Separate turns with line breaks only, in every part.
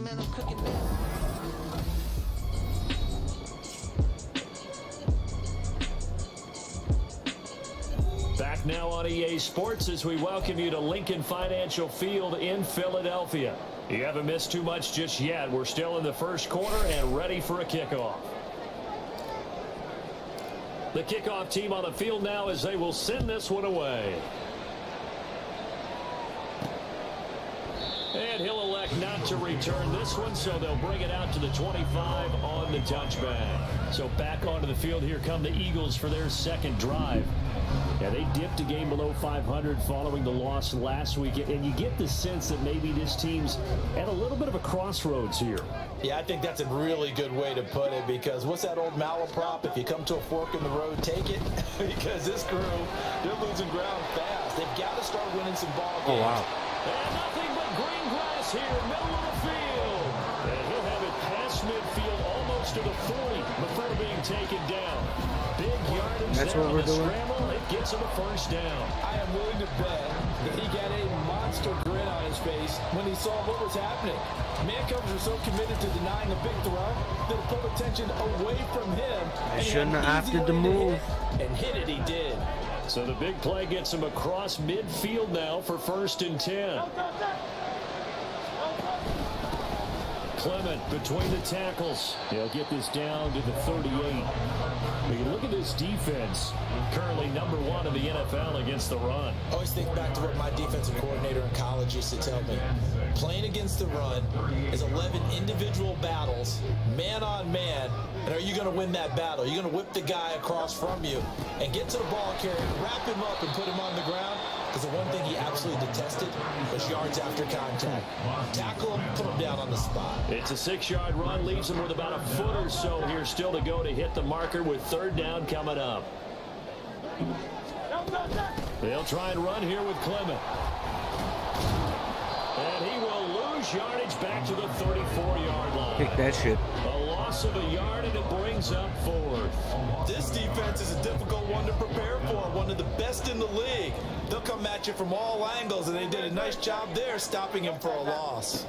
man, I'm cooking now.
Back now on EA Sports as we welcome you to Lincoln Financial Field in Philadelphia. You haven't missed too much just yet. We're still in the first quarter and ready for a kickoff. The kickoff team on the field now as they will send this one away. And he'll elect not to return this one, so they'll bring it out to the 25 on the touchback. So back onto the field, here come the Eagles for their second drive. Yeah, they dipped a game below 500 following the loss last week, and you get the sense that maybe this team's at a little bit of a crossroads here.
Yeah, I think that's a really good way to put it, because what's that old malaprop? If you come to a fork in the road, take it. Because this crew, they're losing ground fast. They've got to start winning some ball games.
Oh, wow.
And nothing but green grass here, middle of the field. And he'll have it past midfield, almost to the 40 before being taken down. Big yardage.
That's what we're doing.
Scramble, it gets him a first down.
I am willing to bet that he got a monster grin on his face when he saw what was happening. Man coverage are so committed to denying a big throw that it pulled attention away from him.
I shouldn't have opted to move.
And hit it, he did.
So the big play gets him across midfield now for 1st and 10. Clement between the tackles. He'll get this down to the 38. But you look at this defense, currently number 1 in the NFL against the run.
I always think back to what my defensive coordinator in college used to tell me. Playing against the run is 11 individual battles, man on man. And are you going to win that battle? You're going to whip the guy across from you and get to the ball carrier, wrap him up and put him on the ground. Because the one thing he absolutely detested was yards after contact. Tackle him, put him down on the spot.
It's a 6-yard run, leaves him with about a foot or so here still to go to hit the marker with 3rd down coming up. They'll try and run here with Clement. And he will lose yardage back to the 34-yard line.
Kick that shit.
A loss of a yard, and it brings up 4th.
This defense is a difficult one to prepare for, one of the best in the league. They'll come at you from all angles, and they did a nice job there stopping him for a loss.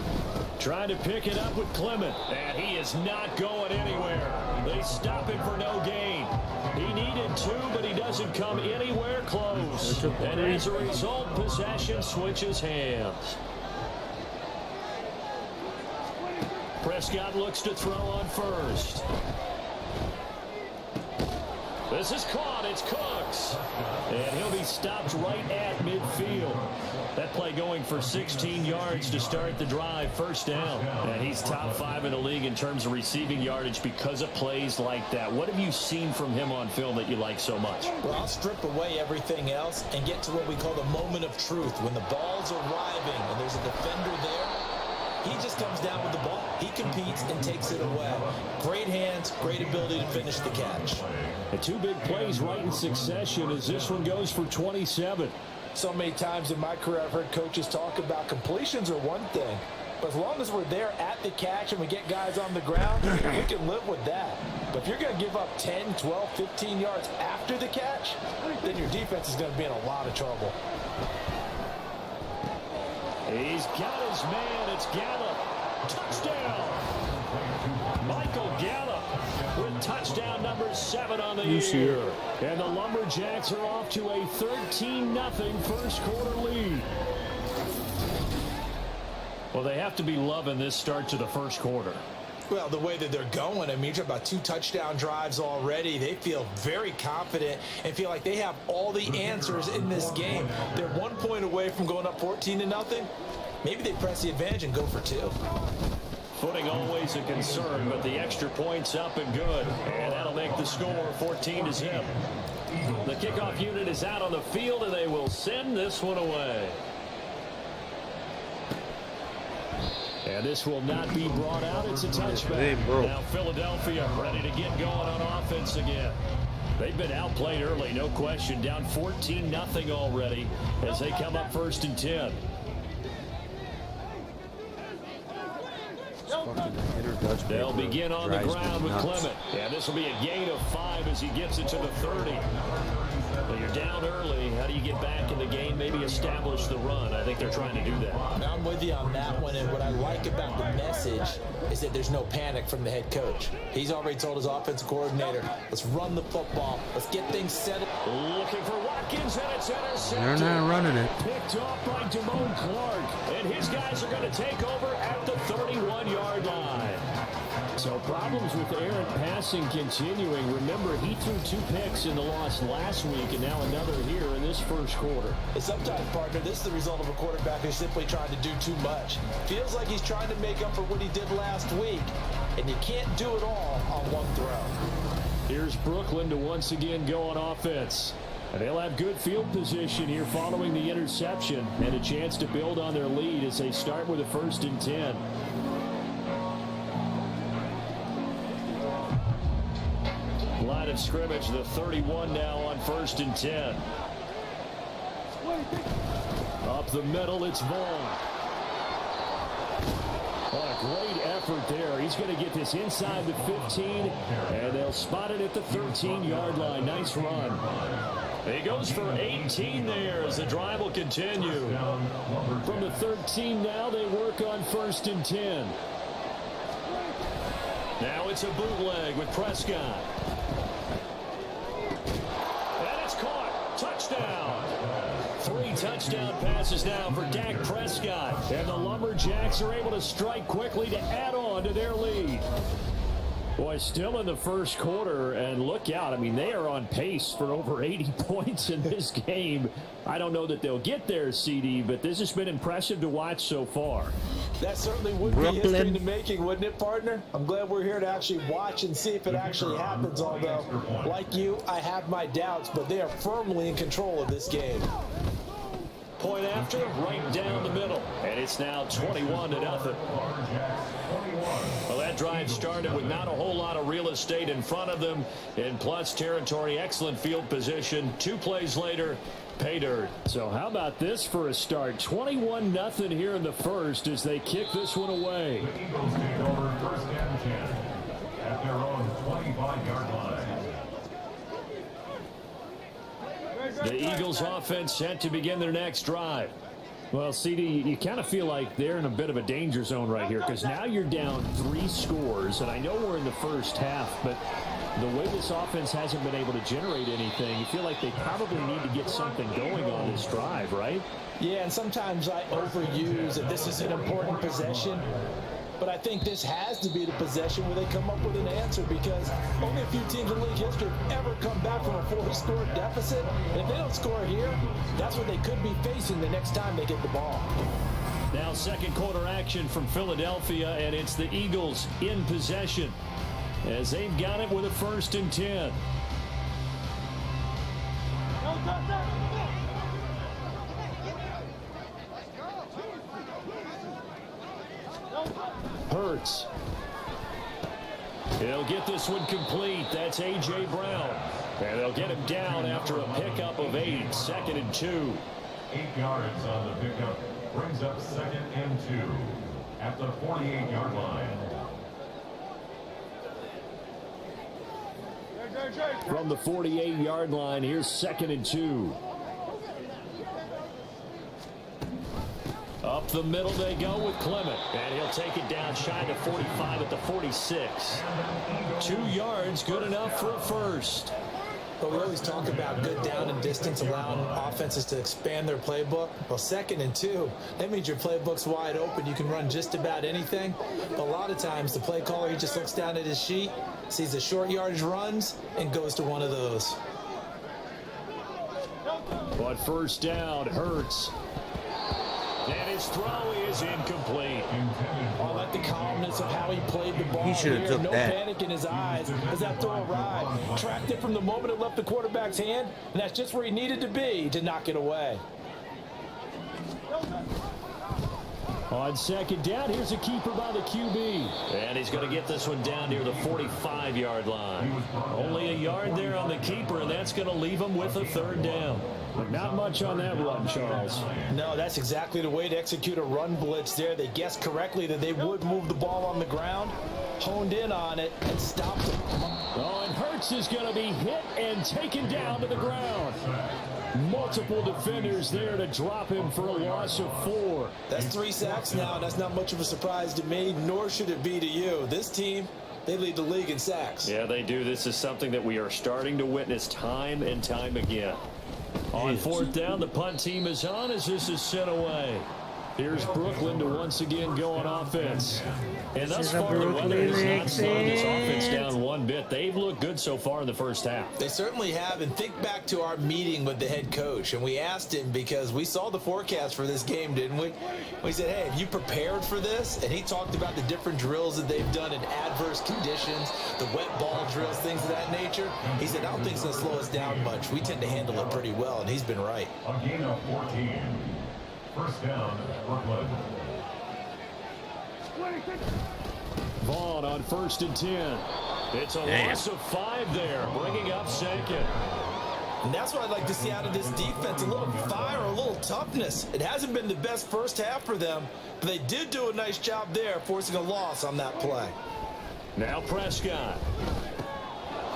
Trying to pick it up with Clement, and he is not going anywhere. They stop him for no gain. He needed 2, but he doesn't come anywhere close. And as a result, possession switches hands. Prescott looks to throw on first. This is caught. It's Cooks. And he'll be stopped right at midfield. That play going for 16 yards to start the drive. 1st down. And he's top 5 in the league in terms of receiving yardage because of plays like that. What have you seen from him on film that you like so much?
Well, I'll strip away everything else and get to what we call the moment of truth. When the ball's arriving and there's a defender there, he just comes down with the ball. He competes and takes it away. Great hands, great ability to finish the catch.
And 2 big plays right in succession as this one goes for 27.
So many times in my career I've heard coaches talk about completions are one thing. But as long as we're there at the catch and we get guys on the ground, we can live with that. But if you're going to give up 10, 12, 15 yards after the catch, then your defense is going to be in a lot of trouble.
He's got his man. It's Gallup. Touchdown. Michael Gallup with touchdown number 7 on the year. And the Lumberjacks are off to a 13-0 first quarter lead. Well, they have to be loving this start to the first quarter.
Well, the way that they're going, I mean, you're talking about 2 touchdown drives already. They feel very confident and feel like they have all the answers in this game. They're 1 point away from going up 14-0. Maybe they press the advantage and go for 2.
Footing always a concern, but the extra point's up and good. And that'll make the score 14-0. The kickoff unit is out on the field, and they will send this one away. And this will not be brought out. It's a touchback. Now Philadelphia ready to get going on offense again. They've been outplayed early, no question. Down 14-0 already as they come up 1st and 10. They'll begin on the ground with Clement. Yeah, this will be a gain of 5 as he gets it to the 30. Well, you're down early. How do you get back in the game? Maybe establish the run. I think they're trying to do that.
I'm with you on that one, and what I like about the message is that there's no panic from the head coach. He's already told his offensive coordinator, let's run the football. Let's get things settled.
Looking for Watkins, and it's intercepted.
They're not running it.
Picked off by Damone Clark, and his guys are going to take over at the 31-yard line. So problems with Aaron passing continuing. Remember, he threw 2 picks in the loss last week, and now another here in this first quarter.
And sometimes, partner, this is the result of a quarterback who's simply trying to do too much. Feels like he's trying to make up for what he did last week, and you can't do it all on one throw.
Here's Brooklyn to once again go on offense. And they'll have good field position here following the interception and a chance to build on their lead as they start with a 1st and 10. Line of scrimmage, the 31 now on 1st and 10. Up the middle, it's Vaughn. What a great effort there. He's going to get this inside the 15, and they'll spot it at the 13-yard line. Nice run. He goes for 18 there as the drive will continue. From the 13 now, they work on 1st and 10. Now it's a bootleg with Prescott. And it's caught. Touchdown. 3 touchdown passes now for Dak Prescott. And the Lumberjacks are able to strike quickly to add on to their lead. Boy, still in the first quarter, and look out. I mean, they are on pace for over 80 points in this game. I don't know that they'll get there, CD, but this has been impressive to watch so far.
That certainly would be history in the making, wouldn't it, partner? I'm glad we're here to actually watch and see if it actually happens, although, like you, I have my doubts, but they are firmly in control of this game.
Point after, right down the middle, and it's now 21-0. Well, that drive started with not a whole lot of real estate in front of them in plus territory. Excellent field position. 2 plays later, pay dirt. So how about this for a start? 21-0 here in the first as they kick this one away.
The Eagles take over 1st and 10 at their own 25-yard line.
The Eagles offense set to begin their next drive. Well, CD, you kind of feel like they're in a bit of a danger zone right here because now you're down 3 scores, and I know we're in the first half, but the way this offense hasn't been able to generate anything, you feel like they probably need to get something going on this drive, right?
Yeah, and sometimes I overuse that this is an important possession. But I think this has to be the possession where they come up with an answer because only a few teams in league history have ever come back from a 4-score deficit. And if they don't score here, that's what they could be facing the next time they get the ball.
Now second quarter action from Philadelphia, and it's the Eagles in possession as they've got it with a 1st and 10. Hurts. He'll get this one complete. That's A.J. Brown. And they'll get him down after a pickup of 8. 2nd and 2.
8 yards on the pickup. Brings up 2nd and 2 at the 48-yard line.
From the 48-yard line, here's 2nd and 2. Up the middle they go with Clement. And he'll take it down shy of 45 at the 46. 2 yards, good enough for a first.
But we always talk about good down and distance, allowing offenses to expand their playbook. Well, 2nd and 2, that means your playbook's wide open. You can run just about anything. But a lot of times, the play caller, he just looks down at his sheet, sees the short yardage runs, and goes to one of those.
But first down, Hurts. And his throw is incomplete.
I like the calmness of how he played the ball.
He should have took
no
that.
panic in his eyes as that throw arrived. Tracked it from the moment it left the quarterback's hand, and that's just where he needed to be to knock it away.
On 2nd down, here's a keeper by the QB. And he's going to get this one down near the 45-yard line. Only a yard there on the keeper, and that's going to leave him with a 3rd down. But not much on that run, Charles.
No, that's exactly the way to execute a run blitz there. They guessed correctly that they would move the ball on the ground, honed in on it, and stopped it.
Oh, and Hurts Hurts is going to be hit and taken down to the ground. Multiple defenders there to drop him for a loss of 4.
That's 3 sacks now. That's not much of a surprise to me, nor should it be to you. This team, they lead the league in sacks.
Yeah, they do. This is something that we are starting to witness time and time again. On 4th down, the punt team is on as this is sent away. Here's Brooklyn to once again go on offense. And thus far, the weather has not slowed this offense down one bit. They've looked good so far in the first half.
They certainly have. And think back to our meeting with the head coach. And we asked him because we saw the forecast for this game, didn't we? We said, hey, have you prepared for this? And he talked about the different drills that they've done in adverse conditions, the wet ball drills, things of that nature. He said, I don't think it's going to slow us down much. We tend to handle it pretty well. And he's been right.
A gain of 14. First down, Brooklyn.
Vaughn on 1st and 10. It's a loss of 5 there, bringing up 2nd.
And that's what I'd like to see out of this defense, a little fire, a little toughness. It hasn't been the best first half for them, but they did do a nice job there, forcing a loss on that play.
Now Prescott.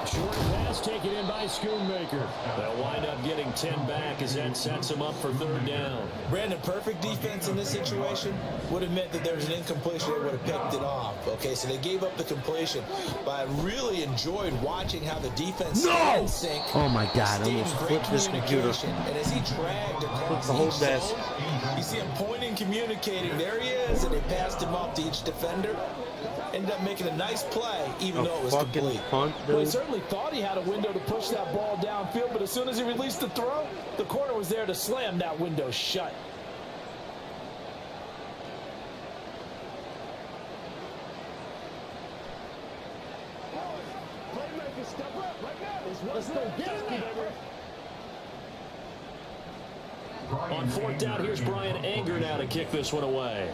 Short pass taken in by Schoonmaker. They'll wind up getting 10 back as that sets him up for 3rd down.
Brandon, perfect defense in this situation would have meant that there was an incompletion. They would have picked it off. Okay, so they gave up the completion, but I really enjoyed watching how the defense stayed in sync.
Oh my God, I
stayed in
almost
great
flipped this computer.
communication. And as he dragged across
the whole
each
desk.
zone, you see him pointing, communicating. There he is, and they passed him off to each defender. Ended up making a nice play, even though it was complete.
Punt,
well, he certainly thought he had a window to push that ball downfield, but as soon as he released the throw, the corner was there to slam that window shut.
On 4th down, here's Brian Anger now to kick this one away.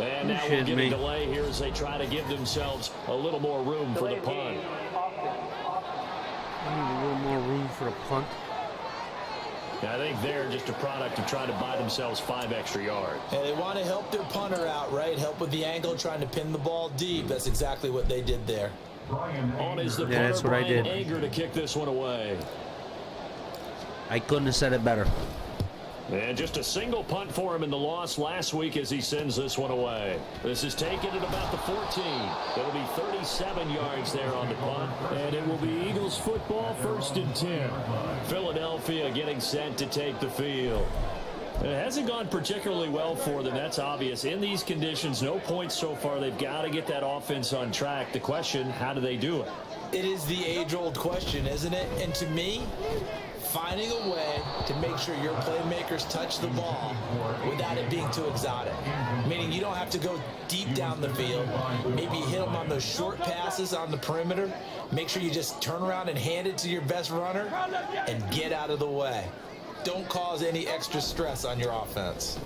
And now we'll get a delay here as they try to give themselves a little more room for the punt.
I need a little more room for the punt.
I think they're just a product of trying to buy themselves 5 extra yards.
And they want to help their punter out, right? Help with the angle, trying to pin the ball deep. That's exactly what they did there.
On is the punter,
that's what I
Brian
did.
Anger to kick this one away.
I couldn't have said it better.
And just a single punt for him in the loss last week as he sends this one away. This is taken at about the 14. It'll be 37 yards there on the punt. And it will be Eagles football, 1st and 10. Philadelphia getting set to take the field. It hasn't gone particularly well for them. That's obvious. In these conditions, no points so far. They've got to get that offense on track. The question, how do they do it?
It is the age-old question, isn't it? And to me, finding a way to make sure your playmakers touch the ball without it being too exotic. Meaning you don't have to go deep down the field. Maybe hit them on those short passes on the perimeter. Make sure you just turn around and hand it to your best runner and get out of the way. Don't cause any extra stress on your offense.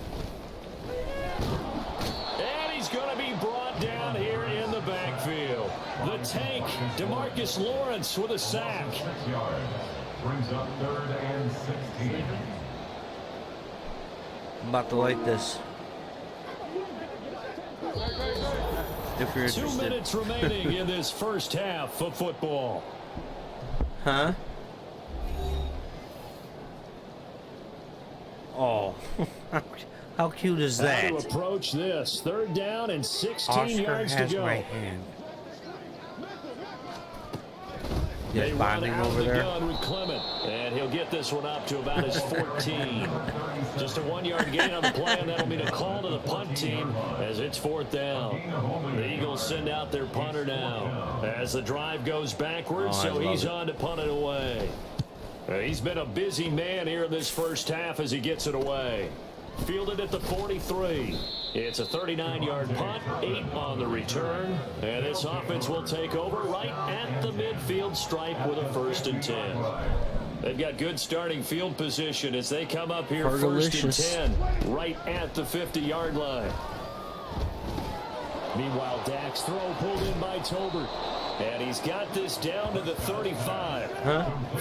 And he's going to be brought down here in the backfield. The tank, DeMarcus Lawrence with a sack.
6 yards. Brings up 3rd and 16.
I'm about to like this. If you're interested.
2 minutes remaining in this first half of football.
Huh? Oh, how cute is that?
How to approach this. 3rd down and 16
Oscar
yards to
has
go.
my hand.
They
Just
run
bonding
out of
over
the
there.
gun with Clement, and he'll get this one up to about his 14. Just a 1-yard gain on the play, and that'll mean a call to the punt team as it's 4th down. The Eagles send out their punter now as the drive goes backwards, so he's on to punt it away. He's been a busy man here in this first half as he gets it away. Fielded at the 43. It's a 39-yard punt, 8 on the return. And this offense will take over right at the midfield stripe with a 1st and 10. They've got good starting field position as they come up here 1st and 10, right at the 50-yard line. Meanwhile, Dak's throw pulled in by Tolbert. And he's got this down to the 35.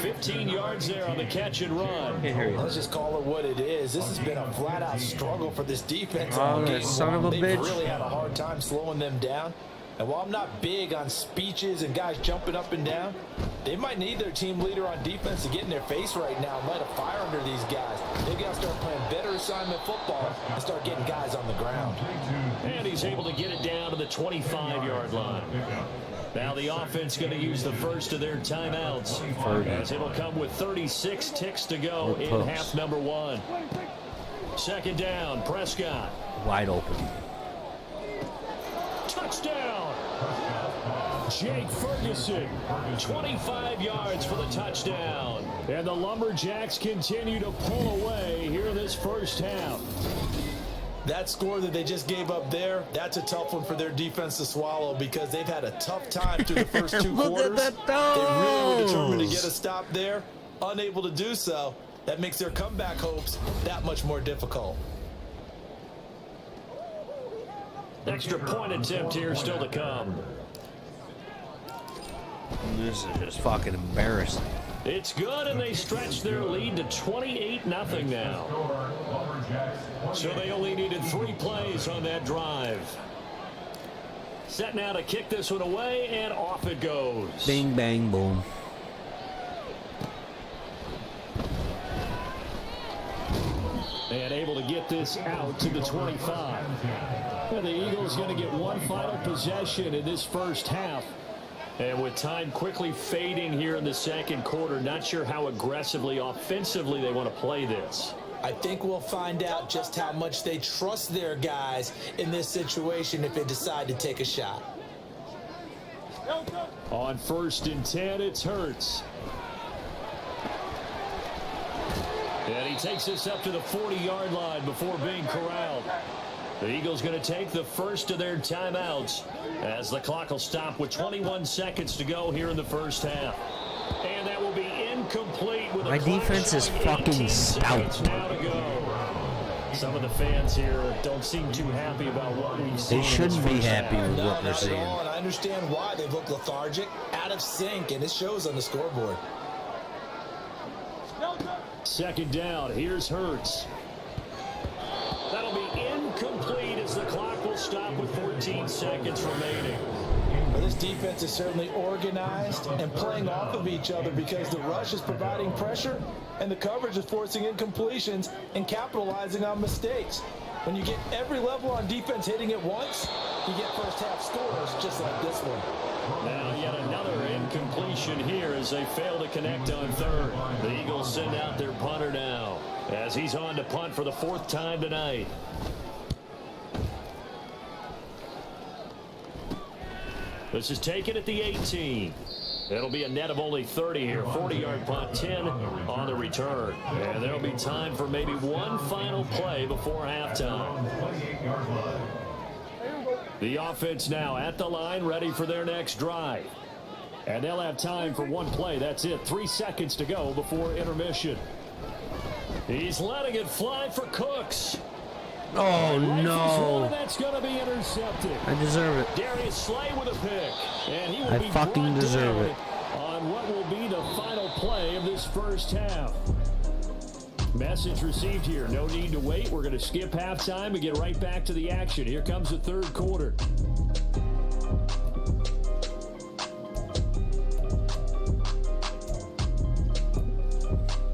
15 yards there on the catch and run.
Let's just call it what it is. This has been a flat-out struggle for this defense.
Oh, that son of a
They've
bitch.
really had a hard time slowing them down.
And while I'm not big on speeches and guys jumping up and down, they might need their team leader on defense to get in their face right now and light a fire under these guys. They've got to start playing better assignment football and start getting guys on the ground.
And he's able to get it down to the 25-yard line. Now the offense going to use the first of their timeouts, as it'll come with 36 ticks to go in half number 1. Second down, Prescott.
Wide open.
Touchdown! Jake Ferguson, 25 yards for the touchdown. And the Lumberjacks continue to pull away here in this first half.
That score that they just gave up there, that's a tough one for their defense to swallow because they've had a tough time through the first 2
Look
quarters.
at that
They really were determined to
toes.
get a stop there, unable to do so. That makes their comeback hopes that much more difficult.
Extra point attempt here still to come.
This is just fucking embarrassing.
It's good, and they stretch their lead to 28-0 now. So they only needed 3 plays on that drive. Set now to kick this one away, and off it goes.
Bing, bang, boom.
And able to get this out to the 25. And the Eagles going to get one final possession in this first half. And with time quickly fading here in the second quarter, not sure how aggressively, offensively they want to play this.
I think we'll find out just how much they trust their guys in this situation if they decide to take a shot.
On 1st and 10, it's Hurts. And he takes this up to the 40-yard line before being corralled. The Eagles going to take the first of their timeouts as the clock will stop with 21 seconds to go here in the first half. And that will be incomplete with
My defense is fucking stout.
Now to go. Some of the fans here don't seem too happy about what we've seen.
They shouldn't be happy with
No,
what they're
not at
seeing.
all, and I understand why they've looked lethargic, out of sync, and it shows on the scoreboard.
Second down, here's Hurts. That'll be incomplete as the clock will stop with 14 seconds remaining.
Well, this defense is certainly organized and playing off of each other because the rush is providing pressure and the coverage is forcing incompletions and capitalizing on mistakes. When you get every level on defense hitting at once, you get first half scores just like this one.
Now yet another incompletion here as they fail to connect on third. The Eagles send out their punter now as he's on to punt for the 4th time tonight. This is taken at the 18. It'll be a net of only 30 here. 40-yard punt, 10 on the return. And there'll be time for maybe one final play before halftime. The offense now at the line, ready for their next drive. And they'll have time for one play. That's it. 3 seconds to go before intermission. He's letting it fly for Cooks.
Oh, no.
That's going to be intercepted.
I deserve it.
Darius Slay with a pick. And he will
I
be
fucking
brought
deserve
down
it.
on what will be the final play of this first half. Message received here. No need to wait. We're going to skip halftime and get right back to the action. Here comes the third quarter.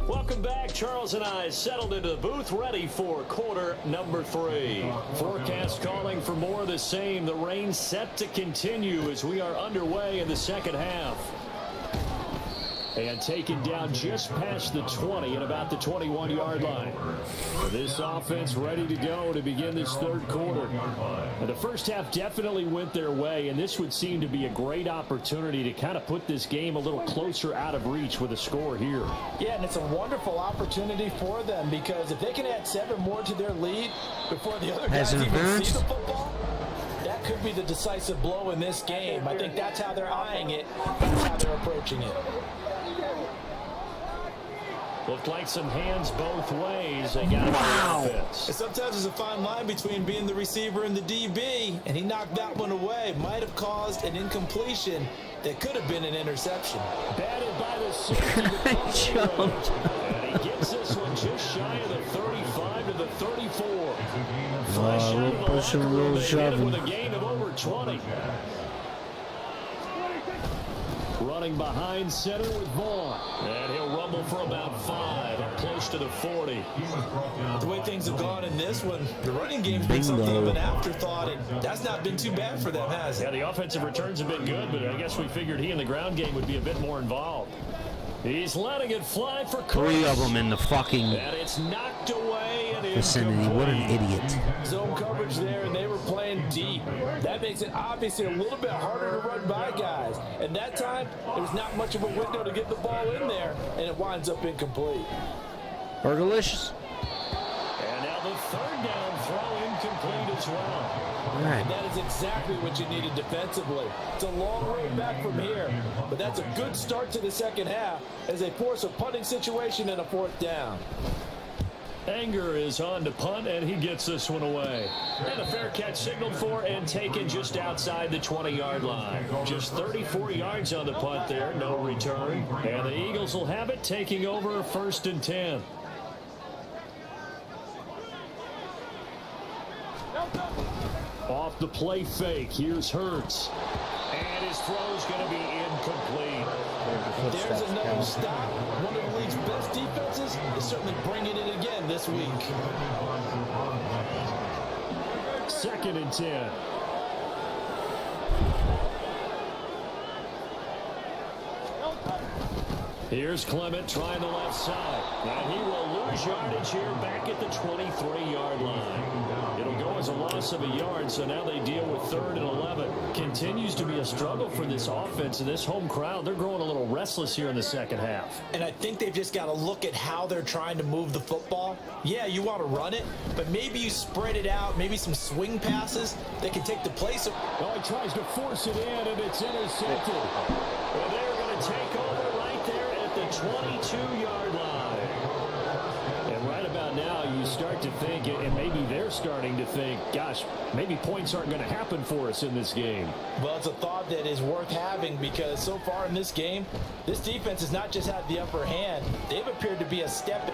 Welcome back. Charles and I settled into the booth, ready for quarter number 3. Forecast calling for more of the same. The rain set to continue as we are underway in the second half. And taken down just past the 20 and about the 21-yard line. This offense ready to go to begin this third quarter. And the first half definitely went their way, and this would seem to be a great opportunity to kind of put this game a little closer out of reach with a score here.
Yeah, and it's a wonderful opportunity for them because if they can add 7 more to their lead before the other guys even see the football, that could be the decisive blow in this game. I think that's how they're eyeing it. That's how they're approaching it.
Looked like some hands both ways. They got
Wow.
And sometimes there's a fine line between being the receiver and the DB, and he knocked that one away. Might have caused an incompletion that could have been an interception.
batted by the safety. And he gets this one just shy of the 35 to the 34.
A little pushing, a little shoving.
With a gain of over 20. running behind center with Vaughn. And he'll rumble for about 5, up close to the 40.
The way things have gone in this one, the running game's been something of an afterthought, and that's not been too bad for them, has it?
Yeah, the offensive returns have been good, but I guess we figured he in the ground game would be a bit more involved. He's letting it fly for Chris.
3 of them in the fucking
And it's knocked away and
vicinity. What an idiot.
Zone coverage there, and they were playing deep. That makes it obviously a little bit harder to run by guys. And that time, there was not much of a window to get the ball in there, and it winds up incomplete.
Burgerlicious.
And now the third down throw incomplete as well.
And that is exactly what you needed defensively. It's a long road back from here, but that's a good start to the second half as they force a punting situation and a 4th down.
Anger is on to punt, and he gets this one away. And a fair catch signaled for and taken just outside the 20-yard line. Just 34 yards on the punt there, no return. And the Eagles will have it, taking over 1st and 10. Off the play fake, here's Hurts. And his throw's going to be incomplete.
There's another stop. One of the league's best defenses is certainly bringing it again this week.
2nd and 10. Here's Clement trying the left side. And he will lose yardage here back at the 23-yard line. It'll go as a loss of a yard, so now they deal with 3rd and 11. Continues to be a struggle for this offense and this home crowd. They're growing a little restless here in the second half.
And I think they've just got to look at how they're trying to move the football. Yeah, you want to run it, but maybe you spread it out, maybe some swing passes that can take the place of...
Oh, he tries to force it in, and it's intercepted. And they're going to take over right there at the 22-yard line. And right about now, you start to think, and maybe they're starting to think, gosh, maybe points aren't going to happen for us in this game.
Well, it's a thought that is worth having because so far in this game, this defense has not just had the upper hand. They've appeared to be a step...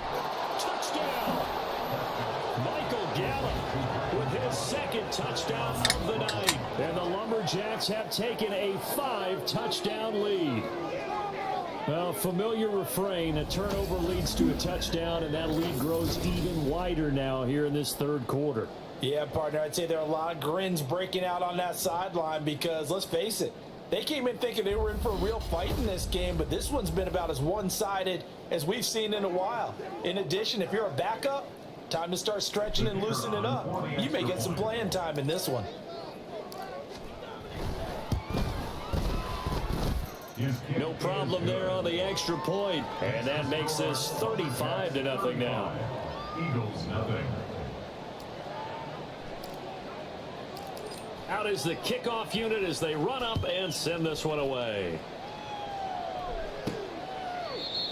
Touchdown! Michael Gallup with his 2nd touchdown of the night. And the Lumberjacks have taken a 5-touchdown lead. Well, familiar refrain, a turnover leads to a touchdown, and that lead grows even wider now here in this 3rd quarter.
Yeah, partner, I'd say there are a lot of grins breaking out on that sideline because, let's face it, they came in thinking they were in for a real fight in this game, but this one's been about as one-sided as we've seen in a while. In addition, if you're a backup, time to start stretching and loosening up. You may get some playing time in this one.
No problem there on the extra point, and that makes this 35-0 now.
Eagles nothing.
Out is the kickoff unit as they run up and send this one away.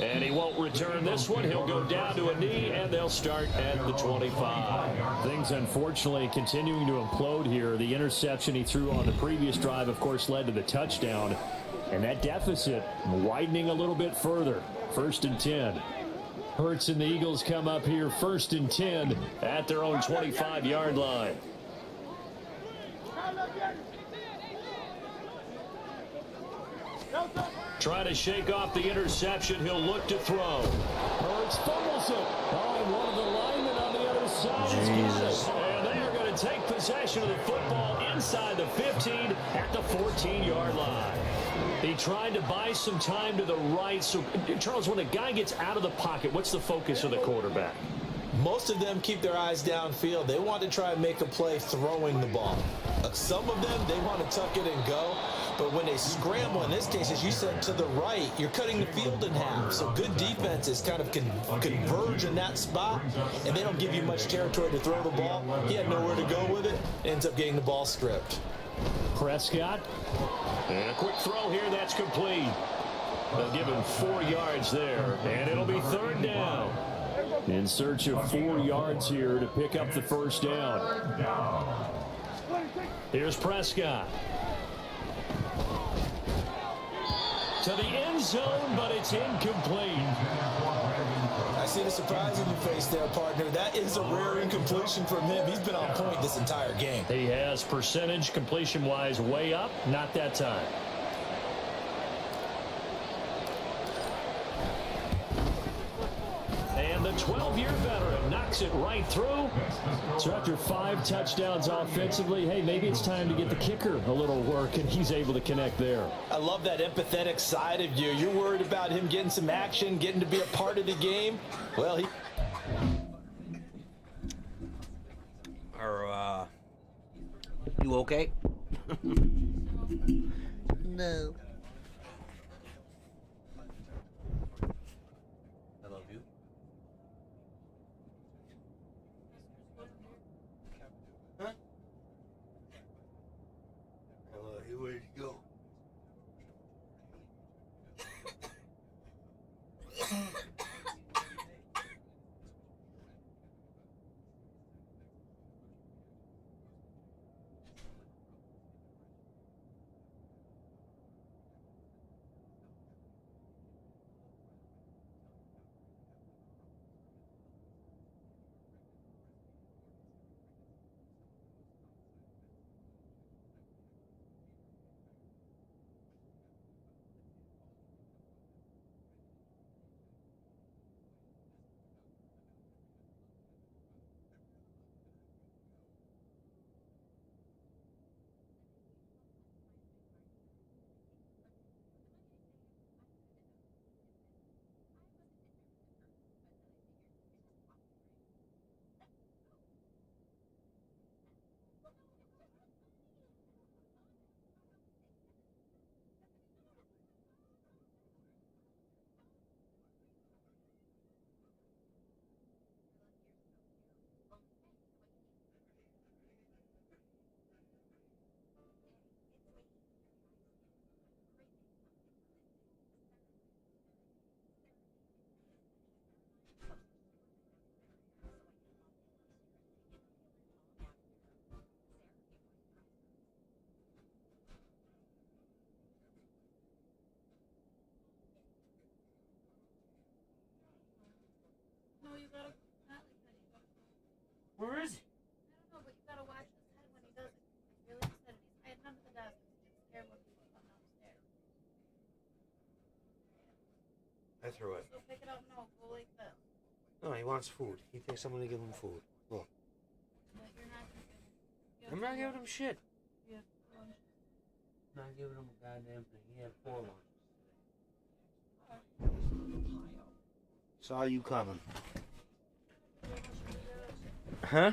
And he won't return this one. He'll go down to a knee, and they'll start at the 25. Things, unfortunately, continuing to implode here. The interception he threw on the previous drive, of course, led to the touchdown. And that deficit widening a little bit further. 1st and 10. Hurts and the Eagles come up here 1st and 10 at their own 25-yard line. Trying to shake off the interception. He'll look to throw. Hurts fumbles it. Oh, and one of the linemen on the other side has got it. And they are going to take possession of the football inside the 15 at the 14-yard line. He tried to buy some time to the right. So, Charles, when a guy gets out of the pocket, what's the focus of the quarterback?
Most of them keep their eyes downfield. They want to try and make a play throwing the ball. Some of them, they want to tuck it and go. But when they scramble, in this case, as you said, to the right, you're cutting the field in half. So good defenses kind of converge in that spot, and they don't give you much territory to throw the ball. He had nowhere to go with it. Ends up getting the ball stripped.
Prescott. And a quick throw here. That's complete. They'll give him 4 yards there. And it'll be 3rd down. In search of 4 yards here to pick up the 1st down. Here's Prescott. To the end zone, but it's incomplete.
I see the surprise in your face there, partner. That is a rare incompletion from him. He's been on point this entire game.
He has percentage completion-wise way up. Not that time. takes it right through. So after 5 touchdowns offensively, hey, maybe it's time to get the kicker a little work, and he's able to connect there.
I love that empathetic side of you. You're worried about him getting some action, getting to be a part of the game. Well, he...
You okay? No. I love you. Huh? I love you. Where'd you go?
Where is he?
I don't know, but you gotta watch his head when he does it. He's really upset. He's hiding under the desk. He's scared when people come downstairs.
I threw it.
So pick it up. No, go like this.
No, he wants food. He thinks I'm gonna give him food. Look.
But you're not gonna give him.
I'm not giving him shit.
You have lunch.
I'm not giving him a goddamn thing. He had 4 lunches today. Saw you coming. Huh?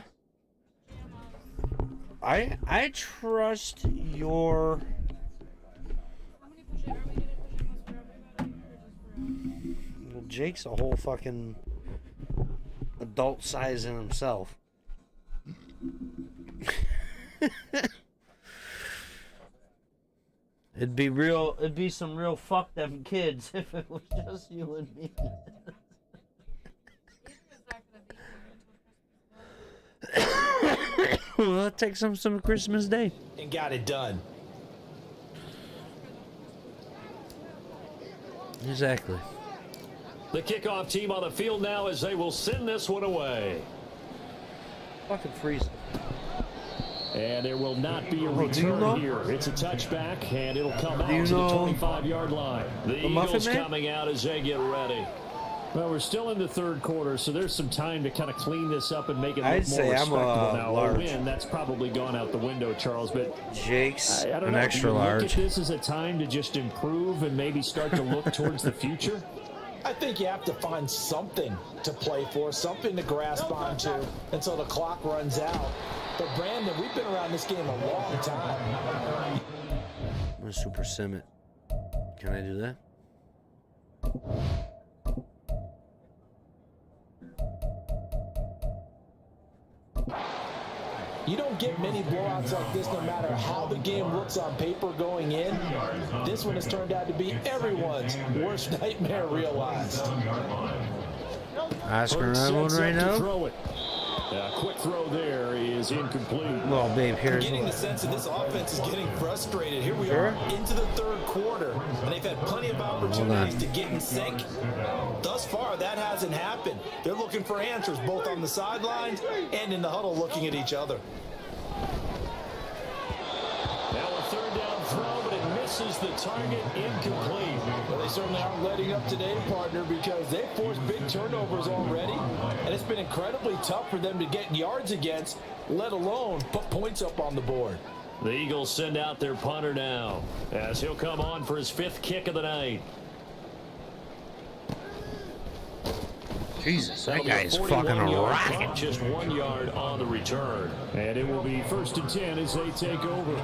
I trust your...
How many push-ups? Are we gonna push-ups for everybody or just for him?
Well, Jake's a whole fucking adult size in himself. It'd be some real fuck them kids if it was just you and me.
Adrian's not gonna be here until Christmas Day.
Well, let's take some Christmas Day.
and got it done.
Exactly.
The kickoff team on the field now as they will send this one away.
Fucking freezing.
And there will not be a
do you
return
know?
here. It's a touchback, and it'll come out
Do you
to the
know
25-yard line. The
Muffin
Eagles
Man?
coming out as they get ready. Well, we're still in the third quarter, so there's some time to kind of clean this up and make it look
I'd
more
say I'm
respectable. Now,
large.
a win, that's probably gone out the window, Charles, but
Jake's
I don't
an
know.
extra
Do you
large.
look at this as a time to just improve and maybe start to look towards the future?
I think you have to find something to play for, something to grasp onto until the clock runs out. But Brandon, we've been around this game a long time.
I'm gonna super sim it. Can I do that?
You don't get many blowouts like this no matter how the game looks on paper going in. This one has turned out to be everyone's worst nightmare realized.
Oscar
Hurts
on one
sets
right
up to
now.
throw it. Quick throw there is incomplete.
Well, babe,
I'm
here's
getting the sense that this offense is getting frustrated. Here we
Sure.
are into the third quarter, and they've had plenty of opportunities to get in sync. Thus far, that hasn't happened. They're looking for answers both on the sidelines and in the huddle looking at each other.
Now a third down throw, but it misses misses the target, incomplete.
Well, they certainly aren't letting up today, partner, because they've forced big turnovers already, and it's been incredibly tough for them to get yards against, let alone put points up on the board.
The Eagles send out their punter now, as he'll come on for his 5th kick of the night.
Jesus, that
That'll be
guy
a
is fucking a
41-yard
rocket.
punt, just 1 yard on the return. And it will be 1st and 10 as they take over.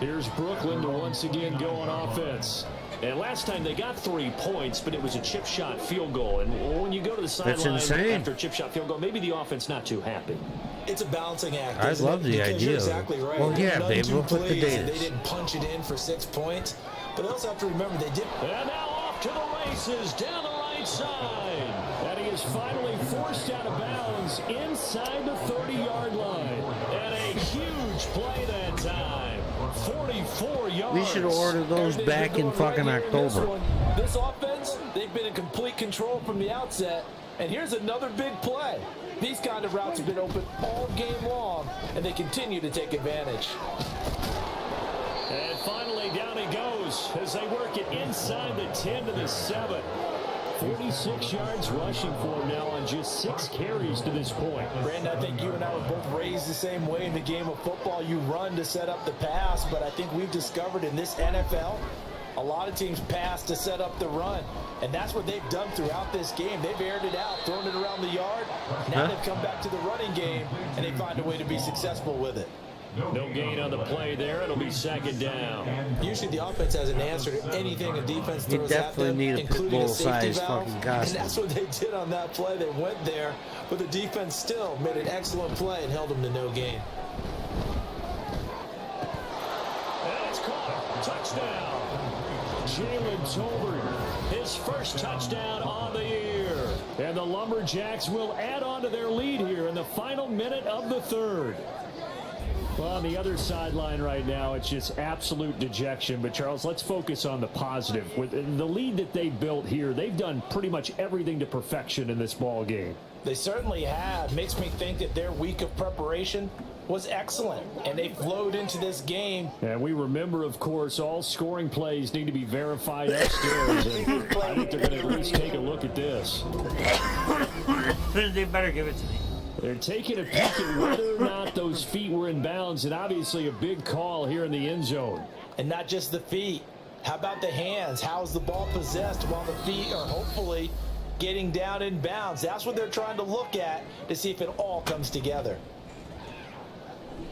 Here's Brooklyn to once again go on offense. And last time they got 3 points, but it was a chip shot field goal. And when you go to the sideline after a chip shot field goal, maybe the offense not too happy.
It's a balancing act.
I love the
because
idea.
You're exactly right.
Well, yeah, babe, we'll put the
They
data.
didn't punch it in for 6 points, but they also have to remember they did.
And now off to the races down the right side. And he is finally forced out of bounds inside the 30-yard line. And a huge play that time. 44 yards.
We should order those
Everything's
back
been
in
going
fucking
right here in this
October.
one. This offense, they've been in complete control from the outset. And here's another big play. These kind of routes have been open all game long, and they continue to take advantage.
And finally, down he goes as they work it inside the 10 to the 7. 46 yards rushing for him now on just 6 carries to this point.
Brandon, I think you and I were both raised the same way in the game of football. You run to set up the pass, but I think we've discovered in this NFL, a lot of teams pass to set up the run. And that's what they've done throughout this game. They've aired it out, thrown it around the yard. Now they've come back to the running game, and they find a way to be successful with it.
No gain on the play there. It'll be 2nd down.
Usually the offense has an answer to anything a defense
You
throws at
definitely
them,
need a pit
including a
bull
safety
size
valve.
fucking
And
costume.
that's what they did on that play. They went there, but the defense still made an excellent play and held them to no gain.
And it's caught. Touchdown. Jalen Tolbert, his first touchdown on the year. And the Lumberjacks will add on to their lead here in the final minute of the 3rd. Well, on the other sideline right now, it's just absolute dejection. But, Charles, let's focus on the positive. With the lead that they built here, they've done pretty much everything to perfection in this ball game.
They certainly have. Makes me think that their week of preparation was excellent, and they flowed into this game.
And we remember, of course, all scoring plays need to be verified upstairs. And I think they're going to at least take a look at this.
They better give it to me.
They're taking a peek at whether or not those feet were in bounds, and obviously a big call here in the end zone.
And not just the feet. How about the hands? How's the ball possessed while the feet are hopefully getting down in bounds? That's what they're trying to look at to see if it all comes together.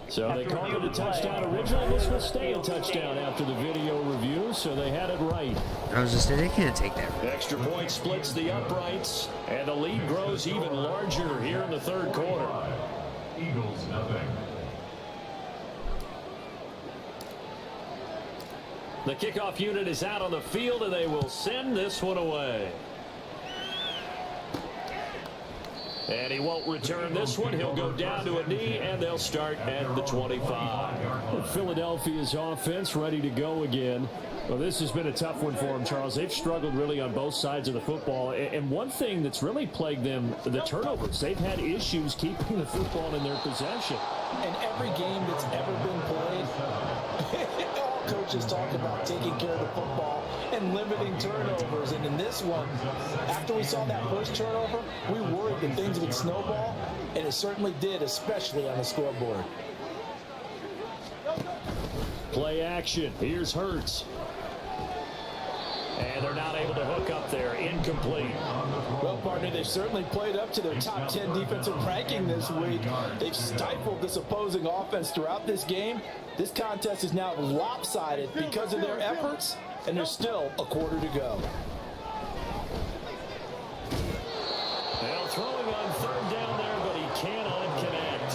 So they called it a touchdown originally. This will stay a touchdown after the video review, so they had it right.
I was just saying, they can't take that.
Extra point splits the uprights, and the lead grows even larger here in the 3rd quarter.
Eagles nothing.
The kickoff unit is out on the field, and they will send this one away. And he won't return this one. He'll go down to a knee, and they'll start at the 25. Philadelphia's offense ready to go again. Well, this has been a tough one for them, Charles. They've struggled really on both sides of the football. And one thing that's really plagued them, the turnovers. They've had issues keeping the football in their possession.
And every game that's ever been played, all coaches talk about taking care of the football and limiting turnovers. And in this one, after we saw that first turnover, we worried that things would snowball, and it certainly did, especially on the scoreboard.
Play action. Here's Hurts. And they're not able to hook up there. Incomplete.
Well, partner, they've certainly played up to their top 10 defensive ranking this week. They've stifled this opposing offense throughout this game. This contest is now lopsided because of their efforts, and there's still a quarter to go.
Well, throwing on 3rd down there, but he cannot connect.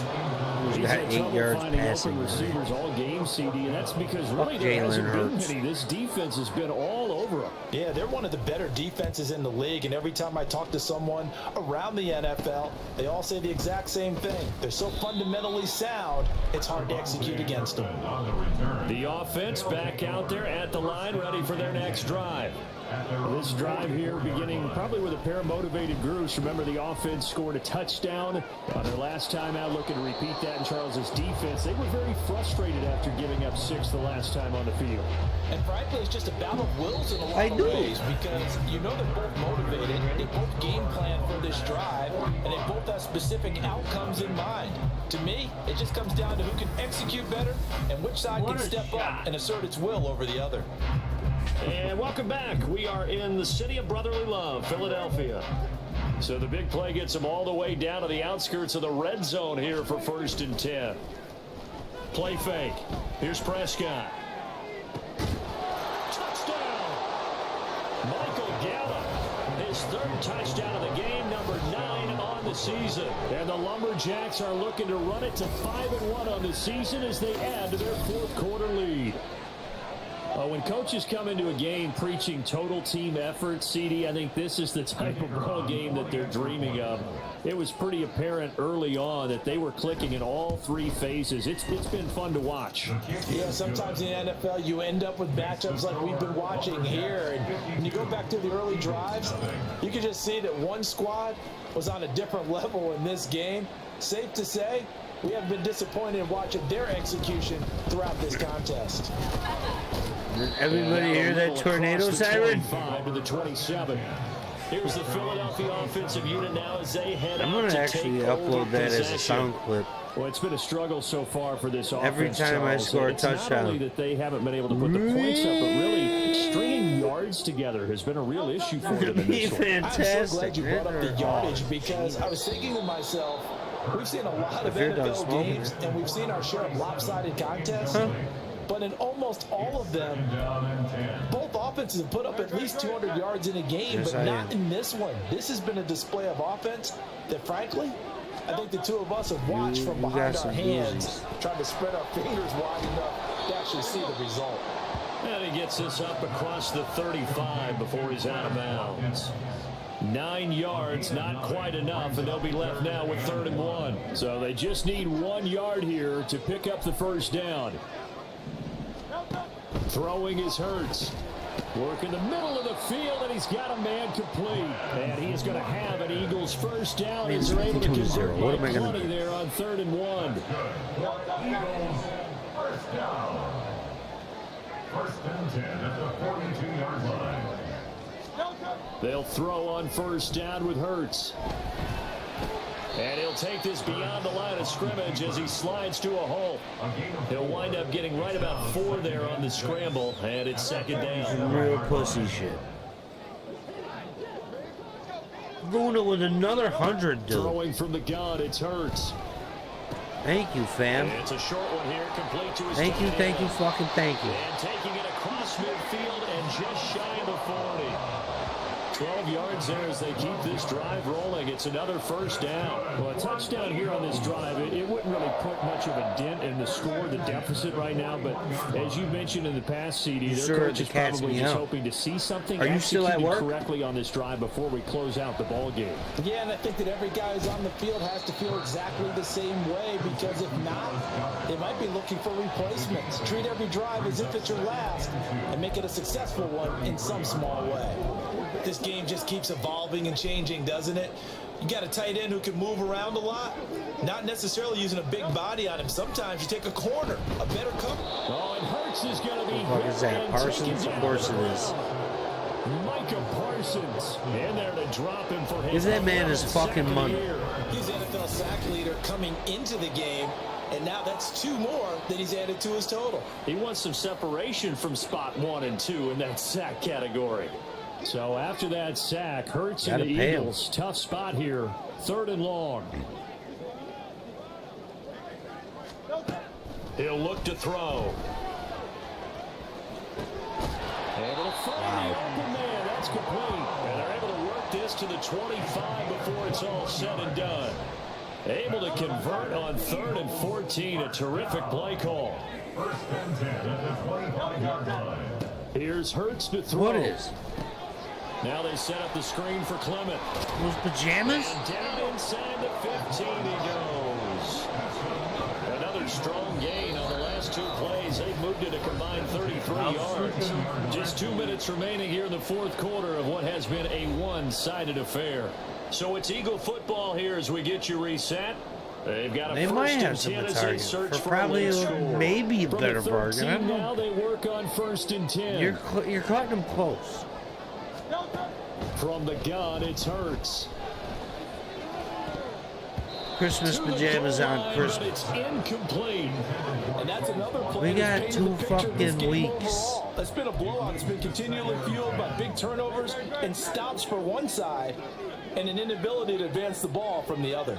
He's
got
had
8
trouble
yards
finding
passing.
open receivers all game, CD, and that's because really there
Jalen
hasn't been
Hurts.
many. This defense has been all over them.
Yeah, they're one of the better defenses in the league, and every time I talk to someone around the NFL, they all say the exact same thing. They're so fundamentally sound, it's hard to execute against them.
On the return.
The offense back out there at the line, ready for their next drive. This drive here beginning probably with a pair of motivated groups. Remember, the offense scored a touchdown on their last time out. Looking to repeat that in Charles's defense. They were very frustrated after giving up 6 the last time on the field.
And frankly, it's just a battle of wills in a lot of ways because you know they're both motivated. They both game plan for this drive, and they both have specific outcomes in mind. To me, it just comes down to who can execute better and which side can step up and assert its will over the other.
And welcome back. We are in the city of brotherly love, Philadelphia. So the big play gets them all the way down to the outskirts of the red zone here for 1st and 10. Play fake. Here's Prescott. Touchdown! Michael Gallup. His 3rd touchdown of the game, number 9 on the season. And the Lumberjacks are looking to run it to 5-1 on the season as they add to their 4th quarter lead. When coaches come into a game preaching total team effort, CD, I think this is the type of ball game that they're dreaming of. It was pretty apparent early on that they were clicking in all 3 phases. It's been fun to watch.
Yeah, sometimes in the NFL you end up with matchups like we've been watching here. And when you go back to the early drives, you can just see that one squad was on a different level in this game. Safe to say, we haven't been disappointed in watching their execution throughout this contest.
Did everybody hear that tornado siren?
25 to the 27. Here's the Philadelphia offensive unit now as they head
I'm
out
going
to
to actually
take over
upload that as a
possession.
sound clip.
Well, it's been a struggle so far for this offense.
Every time I
Charles.
score a
It's not
touchdown.
only that they haven't been able to put the points up, but really stringing yards together has been a real issue for them in this one.
I'm
Fantastic.
so glad you brought up the yardage because I was thinking to myself, we've seen a lot of
If you're done
NFL
smoking
games
it.
and we've seen our share of lopsided contests. But in almost all of them, both offenses have put up at least 200 yards in a game,
Yes,
but
I
not
am.
in this one. This has been a display of offense that, frankly, I think the two of us have watched
You-
from
you
behind
got
our
some
hands,
doozies.
trying to spread our fingers wide enough to actually see the result.
And he gets this up across the 35 before he's out of bounds. 9 yards, not quite enough, and they'll be left now with 3rd and 1. So they just need 1 yard here to pick up the 1st down. Throwing is Hurts. Work in the middle of the field, and he's got a man complete. And he is going to have an Eagles 1st down as they're able to
52-0.
convert
What am I
by
gonna
20
do?
there on 3rd and 1.
Eagles, 1st down. 1st and 10 at the 42-yard line.
They'll throw on 1st down with Hurts. And he'll take this beyond the line of scrimmage as he slides to a hole. He'll wind up getting right about 4 there on the scramble, and it's 2nd down.
Real pussy shit. Going it with another 100, dude.
Throwing from the gun, it's Hurts.
Thank you, fam.
And it's a short one here, complete to his
Thank you,
tight
thank you,
end.
fucking thank you.
And taking it across midfield and just shy of the 40. 12 yards there as they keep this drive rolling. It's another 1st down. Well, a touchdown here on this drive, it wouldn't really put much of a dent in the score, the deficit right now. But as you mentioned in the past, CD, their
Sure,
coach
the
is
cat's
probably
me
just
out.
hoping to see something
Are you still at
executed
work?
correctly on this drive before we close out the ball game.
Yeah, and I think that every guy who's on the field has to feel exactly the same way because if not, they might be looking for replacements. Treat every drive as if it's your last and make it a successful one in some small way. This game just keeps evolving and changing, doesn't it? You got a tight end who can move around a lot, not necessarily using a big body on him. Sometimes you take a corner, a better cover.
Oh, and Hurts is going to be
What is that?
hit and
Parsons?
taken
Of course it is.
Micah Parsons in there to drop him for his
Give that man his
11th
fucking
sack of the
money.
year.
He's the NFL sack leader coming into the game, and now that's 2 more that he's added to his total.
He wants some separation from spot 1 and 2 in that sack category. So after that sack, Hurts and
Gotta
the
pay him.
Eagles, tough spot here, 3rd and long. He'll look to throw. Able to find the open man. That's complete. And they're able to work this to the 25 before it's all said and done. Able to convert on 3rd and 14. A terrific play call.
1st and 10 at the 25-yard line.
Here's Hurts to throw.
What is?
Now they set up the screen for Clement.
Those pajamas?
And down inside the 15 he goes. Another strong gain on the last 2 plays. They've moved it a combined 33 3 yards. Just 2 minutes remaining here in the fourth quarter of what has been a one-sided affair. So it's Eagle football here as we get you reset. They've got a
They
first
might
and
have some
10 as they
target
search
for
for
probably
a late score.
maybe a
From
better
the
bargain. I
13
don't
now
know.
they work on first and 10.
You're cutting them close.
From the gun, it's Hurts.
Christmas
To the
pajamas
goal
on
line,
Christmas.
but it's incomplete.
And that's another play
We got
that's
2
painted the picture of this
fucking
game
weeks.
overall. It's been a blowout. It's been continually fueled by big turnovers and stops for one side and an inability to advance the ball from the other.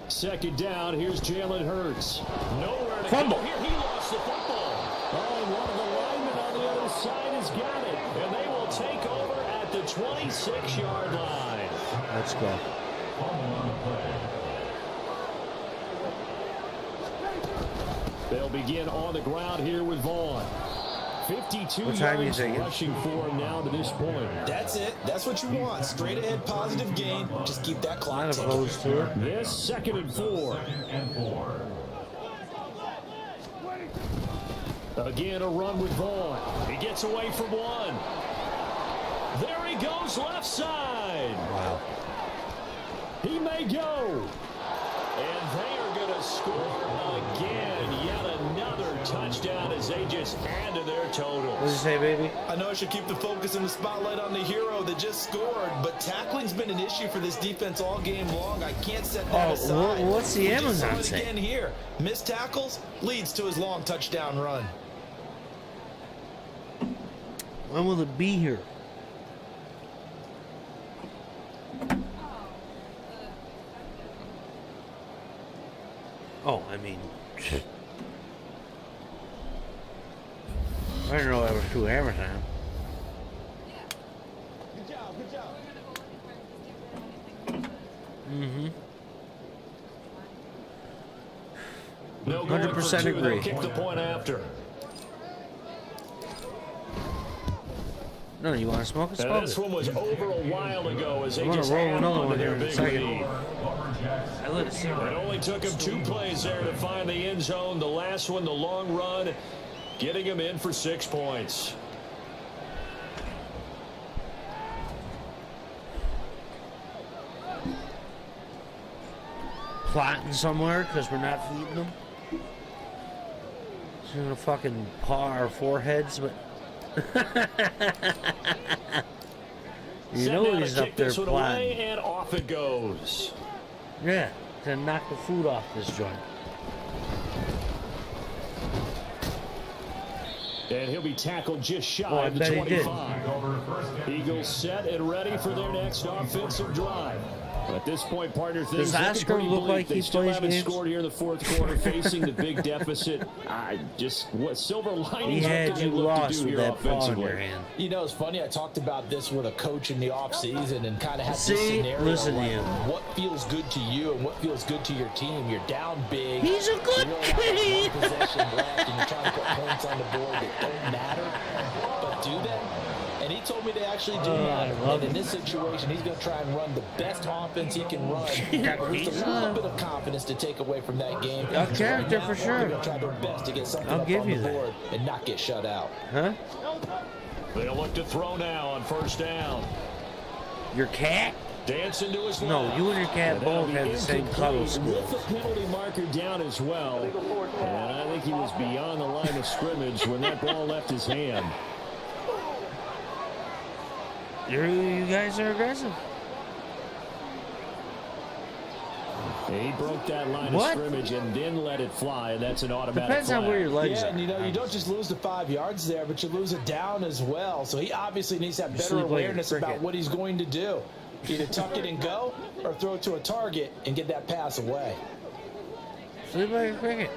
Second down, here's Jalen Hurts. Nowhere to
Fumble.
go here. He lost the football. Oh, and one of the linemen on the other side has got it. And they will take over at the 26-yard line.
Let's go.
They'll begin on the ground here with Vaughn. 52
What time are you
yards
thinking?
rushing for him now to this point.
That's it. That's what you want. Straight ahead, positive gain. Just keep that clock
Not
ticking.
opposed to it.
This 2nd and 4. Again, a run with Vaughn. He gets away from one. There he goes, left side.
Wow.
He may go. And they are going to score again. Yet another touchdown as they just add to their
What did you
totals.
say, baby?
I know I should keep the focus and the spotlight on the hero that just scored, but tackling's been an issue for this defense all game long. I can't set that
Oh,
aside.
what's the
We just saw
Amazon
it
say?
again here. Missed tackles leads to his long touchdown run.
When will it be here? Oh, I mean, I didn't know that was through Amazon. Mm-hmm.
No going for
100%
2.
agree.
They'll kick the point after.
No, you want to smoke?
And
Smoke
this
it.
one was over a while ago as they
I'm gonna
just
roll
add
another
on to
one
their
here in a
big
second.
lead.
I let it sit
It
right.
only took him 2 plays there to find the end zone. The last one, the long run, getting him in for 6 points.
Plotting somewhere because we're not feeding them. He's gonna fucking paw our foreheads, but you know
Setting out
he's
to
up
kick
there
this one away,
plotting.
and off it goes.
Yeah, to knock the food off this joint.
And he'll be tackled just shy
Oh, I
of the
bet he did.
25. Eagles set and ready for their next offensive drive. At this point, partner, things
Does
looking
Oscar
pretty
look
bleak.
like
They
he
still
plays
haven't
games?
scored here in the fourth quarter, facing the big deficit. What silver
He
linings? What
had
can they
you
look to
lost
do
with
here
that paw in
offensively?
your hand.
You know, it's funny. I talked about this with a coach in the offseason and kind of had
See?
this scenario
Listen to
like,
you.
what feels good to you and what feels good to your team. You're down big.
He's a good
you only have
kid.
one possession left, and you're trying to put points on the board that don't matter, but do they? And he told me they actually do matter.
love
And in
it.
this situation, he's going to try and run the best offense he can run. At least a little bit of confidence to take away from that game.
A character
Right now,
for sure.
They're going to try their best to get something
I'll
up
give
on
you
the
that.
board and not get shut out.
Huh?
They'll look to throw now on first down.
Your cat?
Dancing to his
No,
left.
you and your cat
And that'll
both
be
have the same
incomplete
cuddle
with
skills.
the penalty marker down as well. And I think he was beyond the line of scrimmage when that ball left his hand.
You guys are aggressive.
He broke that line
What?
of scrimmage and then let it fly, and that's an automatic
Depends on
flag.
where your legs
Yeah,
are.
and you know, you don't just lose the 5 yards there, but you lose a down as well. So he obviously needs to have better
sleep like a
awareness about
cricket.
what he's going to do. Either tuck it and go or throw it to a target and get that pass away.
Sleep like a cricket.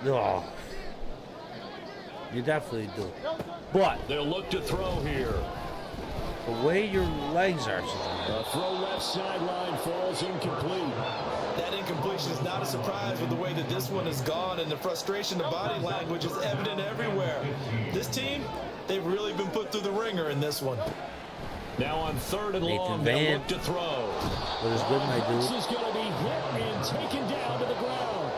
Oh. You definitely do. But
They'll look to throw here.
the way your legs are, sometimes,
A throw left sideline falls incomplete.
That incompletion is not a surprise with the way that this one has gone, and the frustration, the body language is evident everywhere. This team, they've really been put through the ringer in this one.
Now on third and
Nathan
long, they'll
Van.
look to throw.
what is good, my
This
dude.
is going to be hit and taken down to the ground.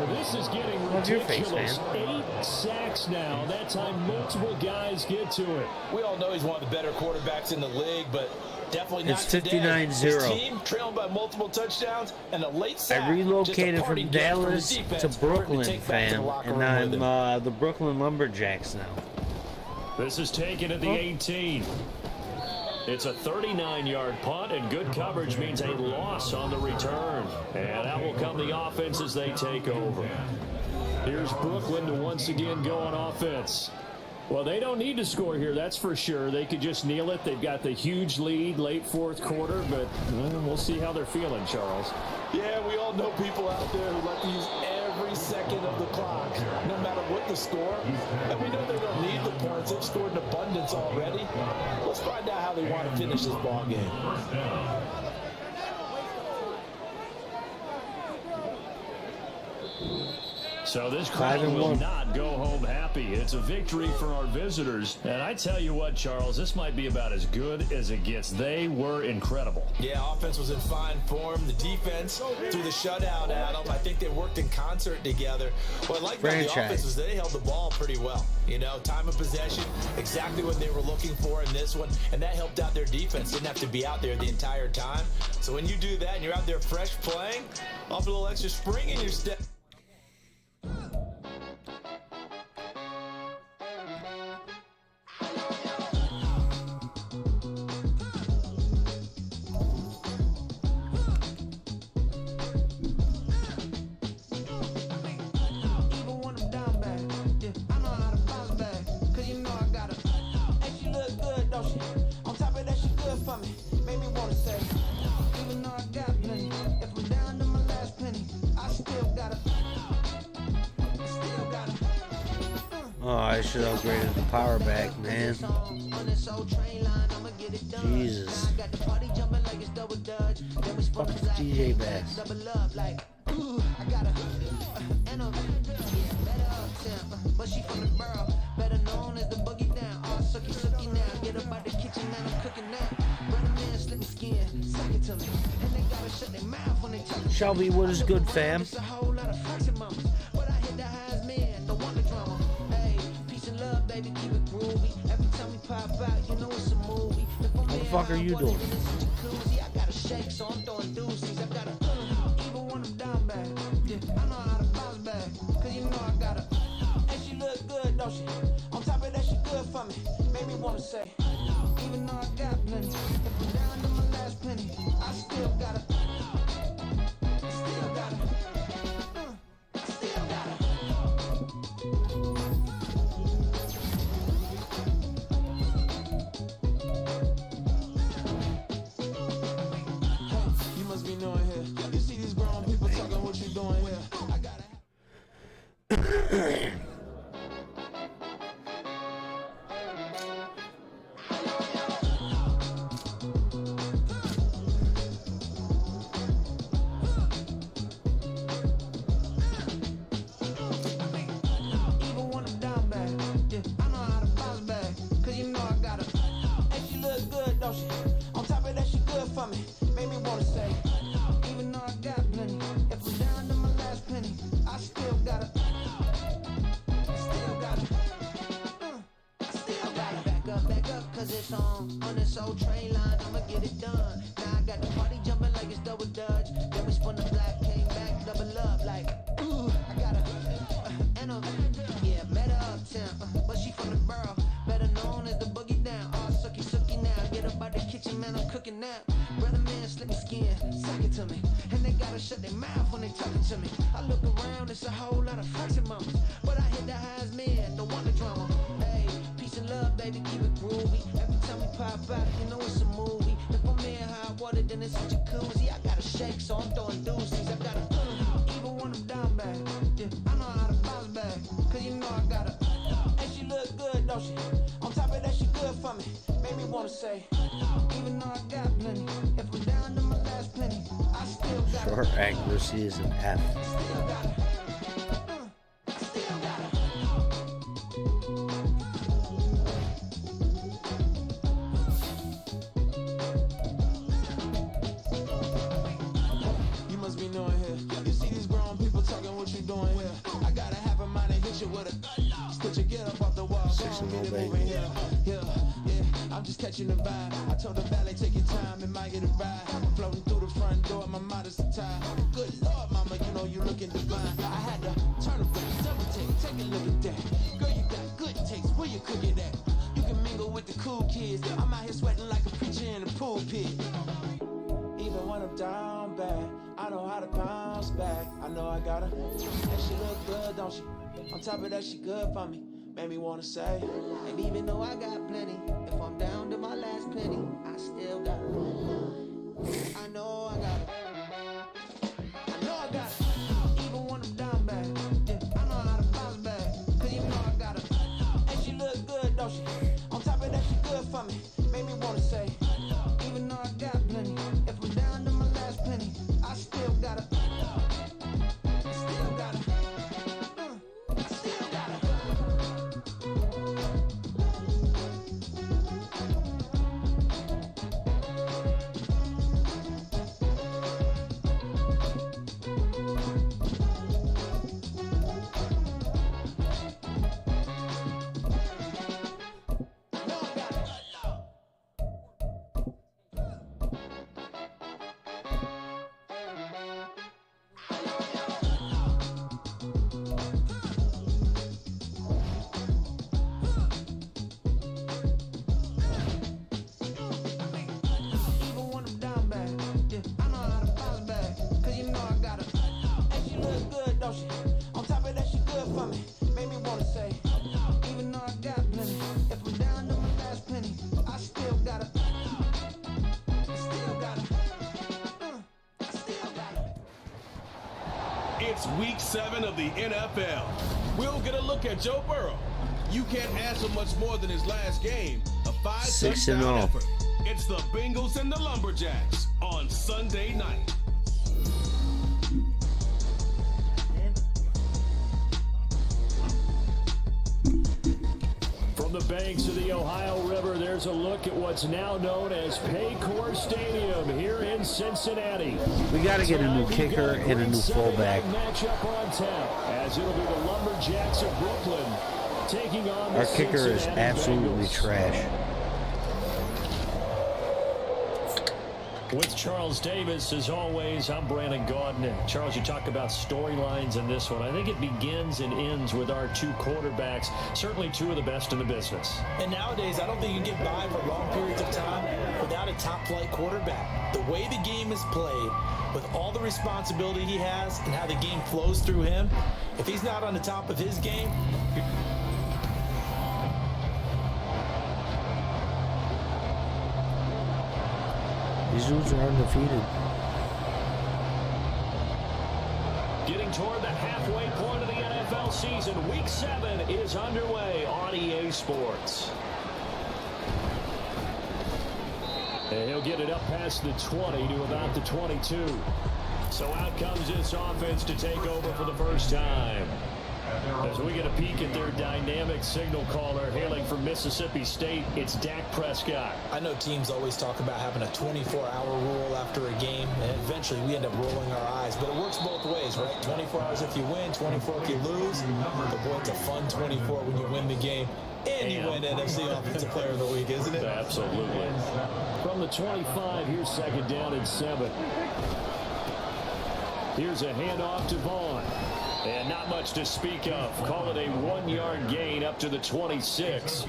this is getting
Love your face,
ridiculous.
man.
8 sacks now. That time, multiple guys get to it.
We all know he's one of the better quarterbacks in the league, but definitely not
It's
today.
59-0.
His team trailing by multiple touchdowns and a late sack.
I relocated
Just a parting
from
gift from the
Dallas
defense
to
for him
Brooklyn,
take back to the
fam,
locker
and
room with him.
I'm the Brooklyn Lumberjacks now.
This is taken at the 18. It's a 39-yard punt, and good coverage means a loss on the return. And that will come the offense as they take over. Here's Brooklyn to once again go on offense. Well, they don't need to score here, that's for sure. They could just kneel it. They've got the huge lead late fourth quarter, but we'll see how they're feeling, Charles.
Yeah, we all know people out there who like to use every second of the clock, no matter what the score. And we know they don't need the points. They've scored in abundance already. Let's find out how they want to finish this ball game.
So this crowd will not go home happy. It's a victory for our visitors. And I tell you what, Charles, this might be about as good as it gets. They were incredible.
Yeah, offense was in fine form. The defense threw the shutout at them. I think they worked in concert together. What I like about the offense is they held the ball pretty well. You know, time of possession, exactly what they were looking for in this one. And that helped out their defense. Didn't have to be out there the entire time. So when you do that and you're out there fresh playing, off a little extra spring in your step.
Oh, I should have upgraded the power back, man. Jesus. Fuck is DJ Bass. Shelby, what is good, fam? What the fuck are you doing? Short accuracy is an F.
You must be knowing here. You see these grown people talking, what you doing here?
with a put your get up off the wall.
6-0, baby.
Yeah, I'm just catching the vibe. I told the valet, take your time, it might get a ride. Floating through the front door, my modest attire. Good Lord, mama, you know you looking divine. I had to turn around, double take a look at that. Girl, you got good taste, where you cook it at? You can mingle with the cool kids. I'm out here sweating like a preacher in a pulpit. Even when I'm down bad, I know how to bounce back. I know I got her, and she look good, don't she? On top of that, she good for me. Made me wanna say, and even though I got plenty, if I'm down to my last penny, I still got her. I know I got her. I know I got her. Even when I'm down bad, yeah, I know how to bounce back. Cause you know I got her, and she look good, don't she? On top of that, she good for me. Made me wanna say, even though I got plenty, if I'm down to my last penny, I still got her. Still got her. Still got her.
It's week 7 of the NFL. We'll get a look at Joe Burrow. You can't ask for much more than his last game, a 5-touchdown effort. It's the Bengals and the Lumberjacks on Sunday night.
From the banks of the Ohio River, there's a look at what's now known as Paycor Stadium here in Cincinnati.
We got to get a new kicker and a new fullback.
Matchup on tap, as it'll be the Lumberjacks of Brooklyn taking on the
Our kicker is absolutely trash.
With Charles Davis, as always, I'm Brandon Gaudin. And Charles, you talk about storylines in this one. I think it begins and ends with our two quarterbacks, certainly two of the best in the business.
And nowadays, I don't think you can get by for long periods of time without a top-flight quarterback. The way the game is played, with all the responsibility he has and how the game flows through him, if he's not on the top of his game,
these dudes are undefeated.
Getting toward the halfway point of the NFL season, Week 7 is underway on EA Sports. And he'll get it up past the 20 to about the 22. So out comes this offense to take over for the first time. As we get a peek at their dynamic signal caller hailing from Mississippi State, it's Dak Prescott.
I know teams always talk about having a 24-hour rule after a game, and eventually we end up rolling our eyes. But it works both ways, right? 24 hours if you win, 24 if you lose. But boy, it's a fun 24 when you win the game. And you win NFC Offensive Player of the Week, isn't it?
Absolutely. From the 25, here's second down and 7. Here's a handoff to Vaughn. And not much to speak of. Call it a 1-yard gain up to the 26.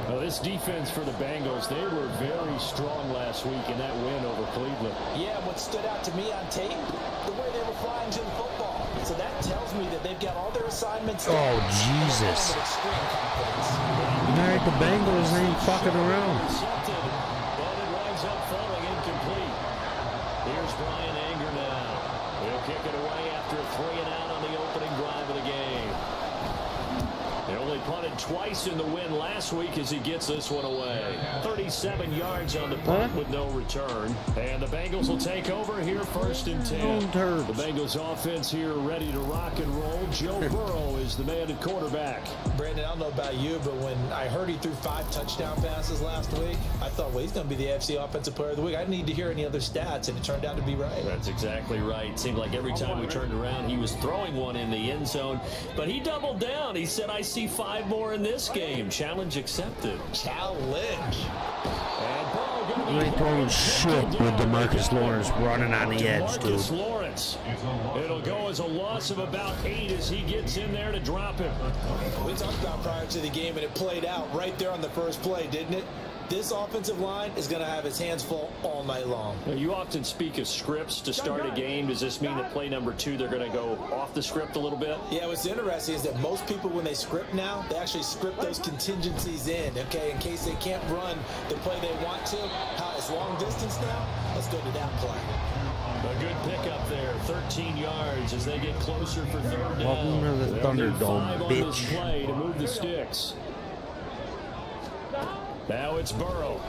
Now, this defense for the Bengals, they were very strong last week in that win over Cleveland.
Yeah, what stood out to me on tape, the way they were flying to the football. So that tells me that they've got all their assignments done.
Oh, Jesus. You know, the Bengals ain't fucking around.
But it winds up falling incomplete. Here's Brian Anger now. He'll kick it away after a 3-and-out on the opening drive of the game. The only punted twice in the win last week as he gets this one away. 37 yards on the punt with no return. And the Bengals will take over here 1st and 10. The Bengals offense here ready to rock and roll. Joe Burrow is the man at quarterback.
Brandon, I don't know about you, but when I heard he threw 5 touchdown passes last week, I thought, well, he's going to be the AFC Offensive Player of the Week. I didn't need to hear any other stats, and it turned out to be right.
That's exactly right. Seemed like every time we turned around, he was throwing one in the end zone. But he doubled down. He said, I see 5 more in this game. Challenge accepted.
Challenge.
You ain't throwing shit with DeMarcus Lawrence running on the edge, dude.
DeMarcus Lawrence. It'll go as a loss of about 8 as he gets in there to drop him.
We talked about prior to the game, and it played out right there on the first play, didn't it? This offensive line is going to have its hands full all night long.
You often speak of scripts to start a game. Does this mean that play number 2, they're going to go off the script a little bit?
Yeah, what's interesting is that most people, when they script now, they actually script those contingencies in, okay, in case they can't run the play they want to. How it's long distance now? Let's go to that play.
A good pickup there, 13 yards as they get closer for 3rd down.
Welcome to the Thunderdome, bitch.
On this play to move the sticks. Now it's Burrow.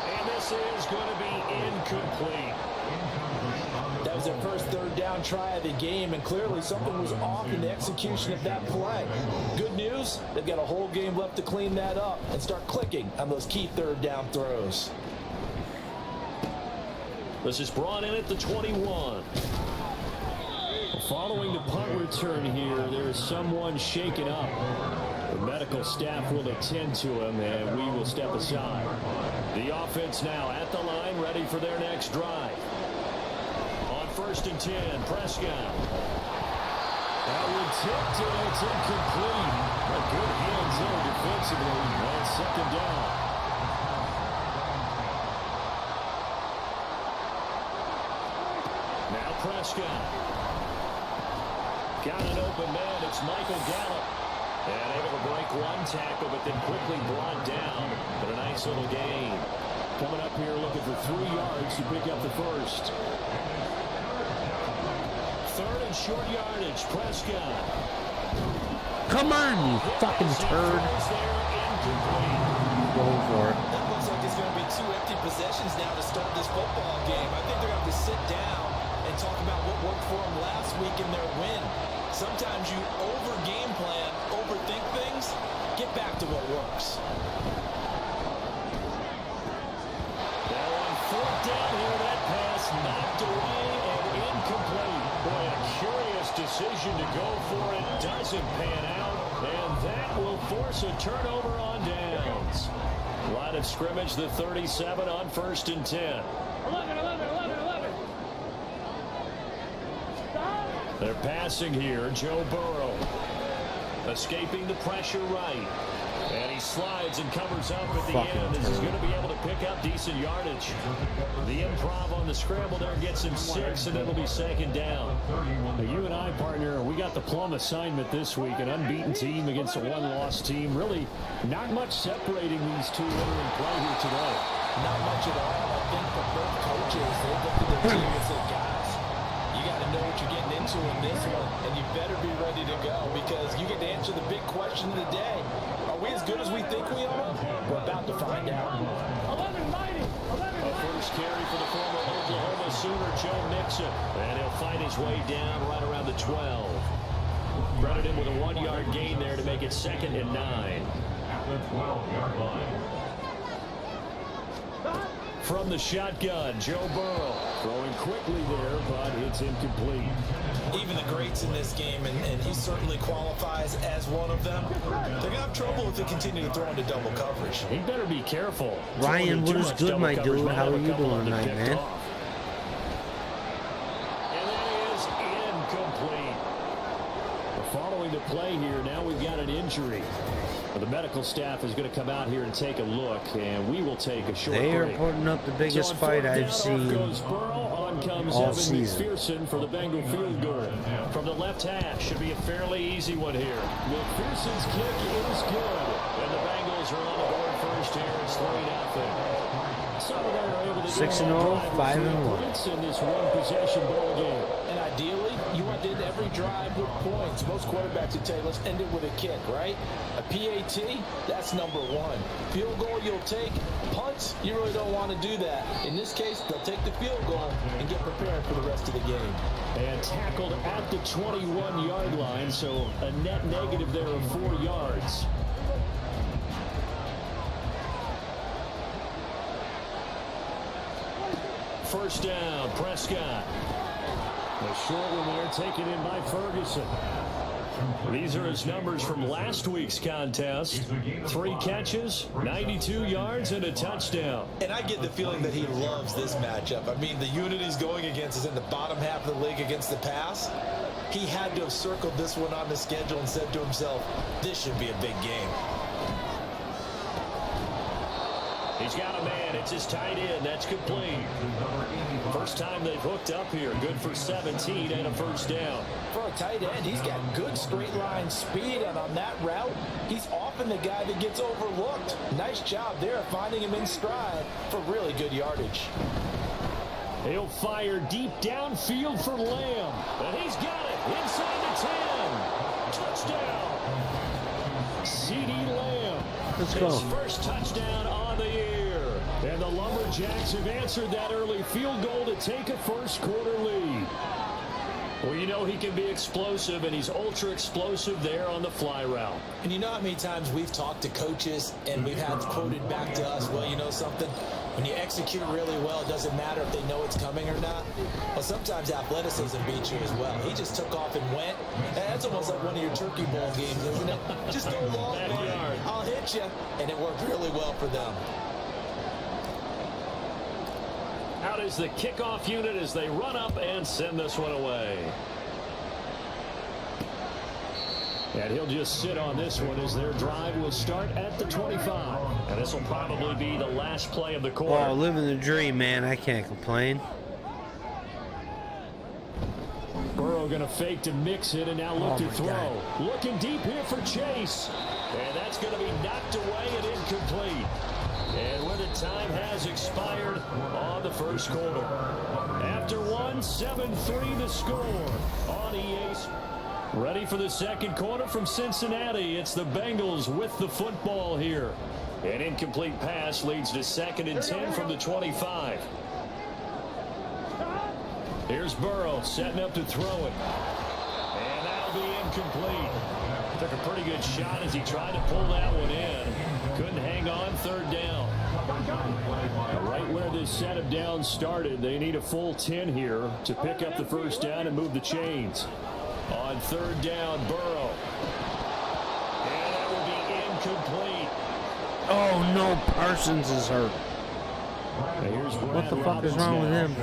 And this is going to be incomplete.
That was their first 3rd down try of the game, and clearly something was off in the execution of that play. Good news, they've got a whole game left to clean that up and start clicking on those key 3rd down throws.
This is brought in at the 21. Following the punt return here, there is someone shaken up. The medical staff will attend to him, and we will step aside. The offense now at the line, ready for their next drive. On 1st and 10, Prescott. That one tipped, and it's incomplete. A good hands there defensively, and 2nd down. Now Prescott. Got an open man. It's Michael Gallup. And able to break one tackle, but then quickly brought down. But a nice little gain. Coming up here looking for 3 yards to pick up the first. 3rd and short yardage. Prescott.
Come on, you fucking turd. Go for it.
That looks like it's going to be 2 empty possessions now to start this football game. I think they're going to have to sit down and talk about what worked for them last week in their win. Sometimes you over-game plan, overthink things. Get back to what works.
Now on 4th down here, that pass knocked away and incomplete. Boy, a curious decision to go for it. Doesn't pan out, and that will force a turnover on downs. Line of scrimmage, the 37 on 1st and 10.
11.
They're passing here. Joe Burrow escaping the pressure right. And he slides and covers up at the end. This is going to be able to pick up decent yardage. The improv on the scramble there gets him 6, and it'll be 2nd down. Now, you and I, partner, we got the plum assignment this week. An unbeaten team against a 1-loss team. Really not much separating these two that are in play here today.
Not much at all. I think for both coaches, they looked at their team and said, guys, you got to know what you're getting into in this one, and you better be ready to go because you get to answer the big question of the day. Are we as good as we think we are? We're about to find out.
11 mighty.
A first carry for the former Oklahoma Sooner, Joe Mixon. And he'll fight his way down right around the 12. Credited with a 1-yard gain there to make it 2nd and 9.
At the 12-yard line.
From the shotgun, Joe Burrow throwing quickly there, but it's incomplete.
Even the greats in this game, and he certainly qualifies as one of them, they're going to have trouble if they continue to throw into double coverage.
He better be careful.
Ryan, what is good, my dude? How are you doing tonight, man?
And that is incomplete. Following the play here, now we've got an injury. The medical staff is going to come out here and take a look, and we will take a short break.
They are putting up the biggest fight I've seen all season.
McPherson for the Bengal field goal. From the left hash, should be a fairly easy one here. McPherson's kick is good, and the Bengals are on the board first here. It's 3-0. So they're able to
6-0, 5-1.
in this one-possession ball game.
And ideally,
You want to end every drive with points. Most quarterbacks would tell you, let's end it with a kick, right? A PAT, that's number one. Field goal you'll take. Punts, you really don't want to do that. In this case, they'll take the field goal and get prepared for the rest of the game.
And tackled at the 21-yard line, so a net negative there of 4 yards. First down, Prescott. The short one there taken in by Ferguson. These are his numbers from last week's contest. 3 catches, 92 yards, and a touchdown.
And I get the feeling that he loves this matchup. I mean, the unit he's going against is in the bottom half of the league against the pass. He had to have circled this one on the schedule and said to himself, this should be a big game.
He's got a man. It's his tight end. That's complete. First time they've hooked up here. Good for 17 and a first down.
For a tight end, he's got good straight line speed, and on that route, he's often the guy that gets overlooked. Nice job there finding him in stride for really good yardage.
He'll fire deep downfield for Lamb. And he's got it inside the 10. Touchdown. CeeDee Lamb.
Let's go.
His first touchdown on the year. And the Lumberjacks have answered that early field goal to take a first quarter lead. Well, you know he can be explosive, and he's ultra explosive there on the fly route.
And you know how many times we've talked to coaches and we've had quoted back to us, well, you know something? When you execute really well, it doesn't matter if they know it's coming or not. Well, sometimes athleticism beats you as well. He just took off and went. And that's almost like one of your turkey bowl games, isn't it? Just go long, man. I'll hit you. And it worked really well for them.
Out is the kickoff unit as they run up and send this one away. And he'll just sit on this one as their drive will start at the 25. And this will probably be the last play of the quarter.
Oh, living the dream, man. I can't complain.
Burrow going to fake to mix it and now look to throw. God. Looking deep here for Chase. And that's going to be knocked away and incomplete. And where the time has expired on the first quarter. After one, 7-3 the score on EA. Ready for the second quarter from Cincinnati. It's the Bengals with the football here. An incomplete pass leads to 2nd and 10 from the 25. Here's Burrow setting up to throw it. And that'll be incomplete. Took a pretty good shot as he tried to pull that one in. Couldn't hang on, 3rd down. Right where this set of downs started, they need a full 10 here to pick up the first down and move the chains. On 3rd down, Burrow. And that will be incomplete.
Oh, no, Parsons is hurt.
Here's
what the fuck is wrong with him?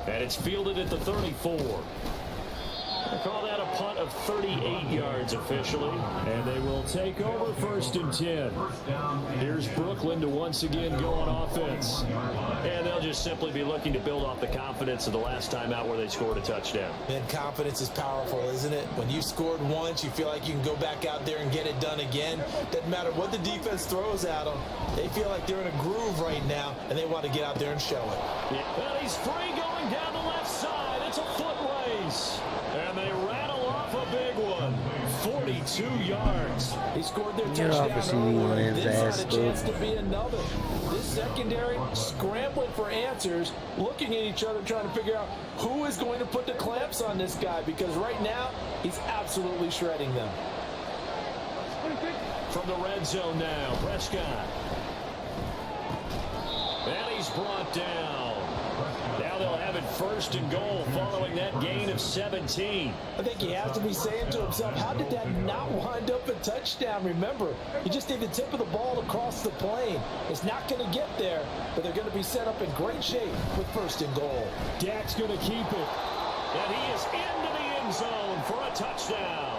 And it's fielded at the 34. They call that a punt of 38 yards officially. And they will take over 1st and 10. Here's Brooklyn to once again go on offense. And they'll just simply be looking to build off the confidence of the last time out where they scored a touchdown.
Man, confidence is powerful, isn't it? When you scored once, you feel like you can go back out there and get it done again. Doesn't matter what the defense throws at them. They feel like they're in a groove right now, and they want to get out there and show it.
Yeah. Well, he's free going down the left side. It's a foot race. And they rattle off a big one. 42 yards.
He scored their touchdown earlier. This had a chance to be another. This secondary scrambling for answers, looking at each other, trying to figure out who is going to put the clamps on this guy, because right now he's absolutely shredding them.
From the red zone now, Prescott. And he's brought down. Now they'll have it 1st and goal following that gain of 17.
I think he has to be saying to himself, how did that not wind up a touchdown? Remember, you just need the tip of the ball across the plane. It's not going to get there, but they're going to be set up in great shape with 1st and goal.
Dak's going to keep it. And he is into the end zone for a touchdown.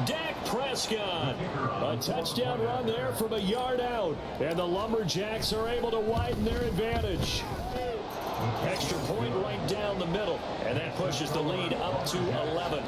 Dak Prescott. A touchdown run there from a yard out. And the Lumberjacks are able to widen their advantage. Extra point right down the middle. And that pushes the lead up to 11.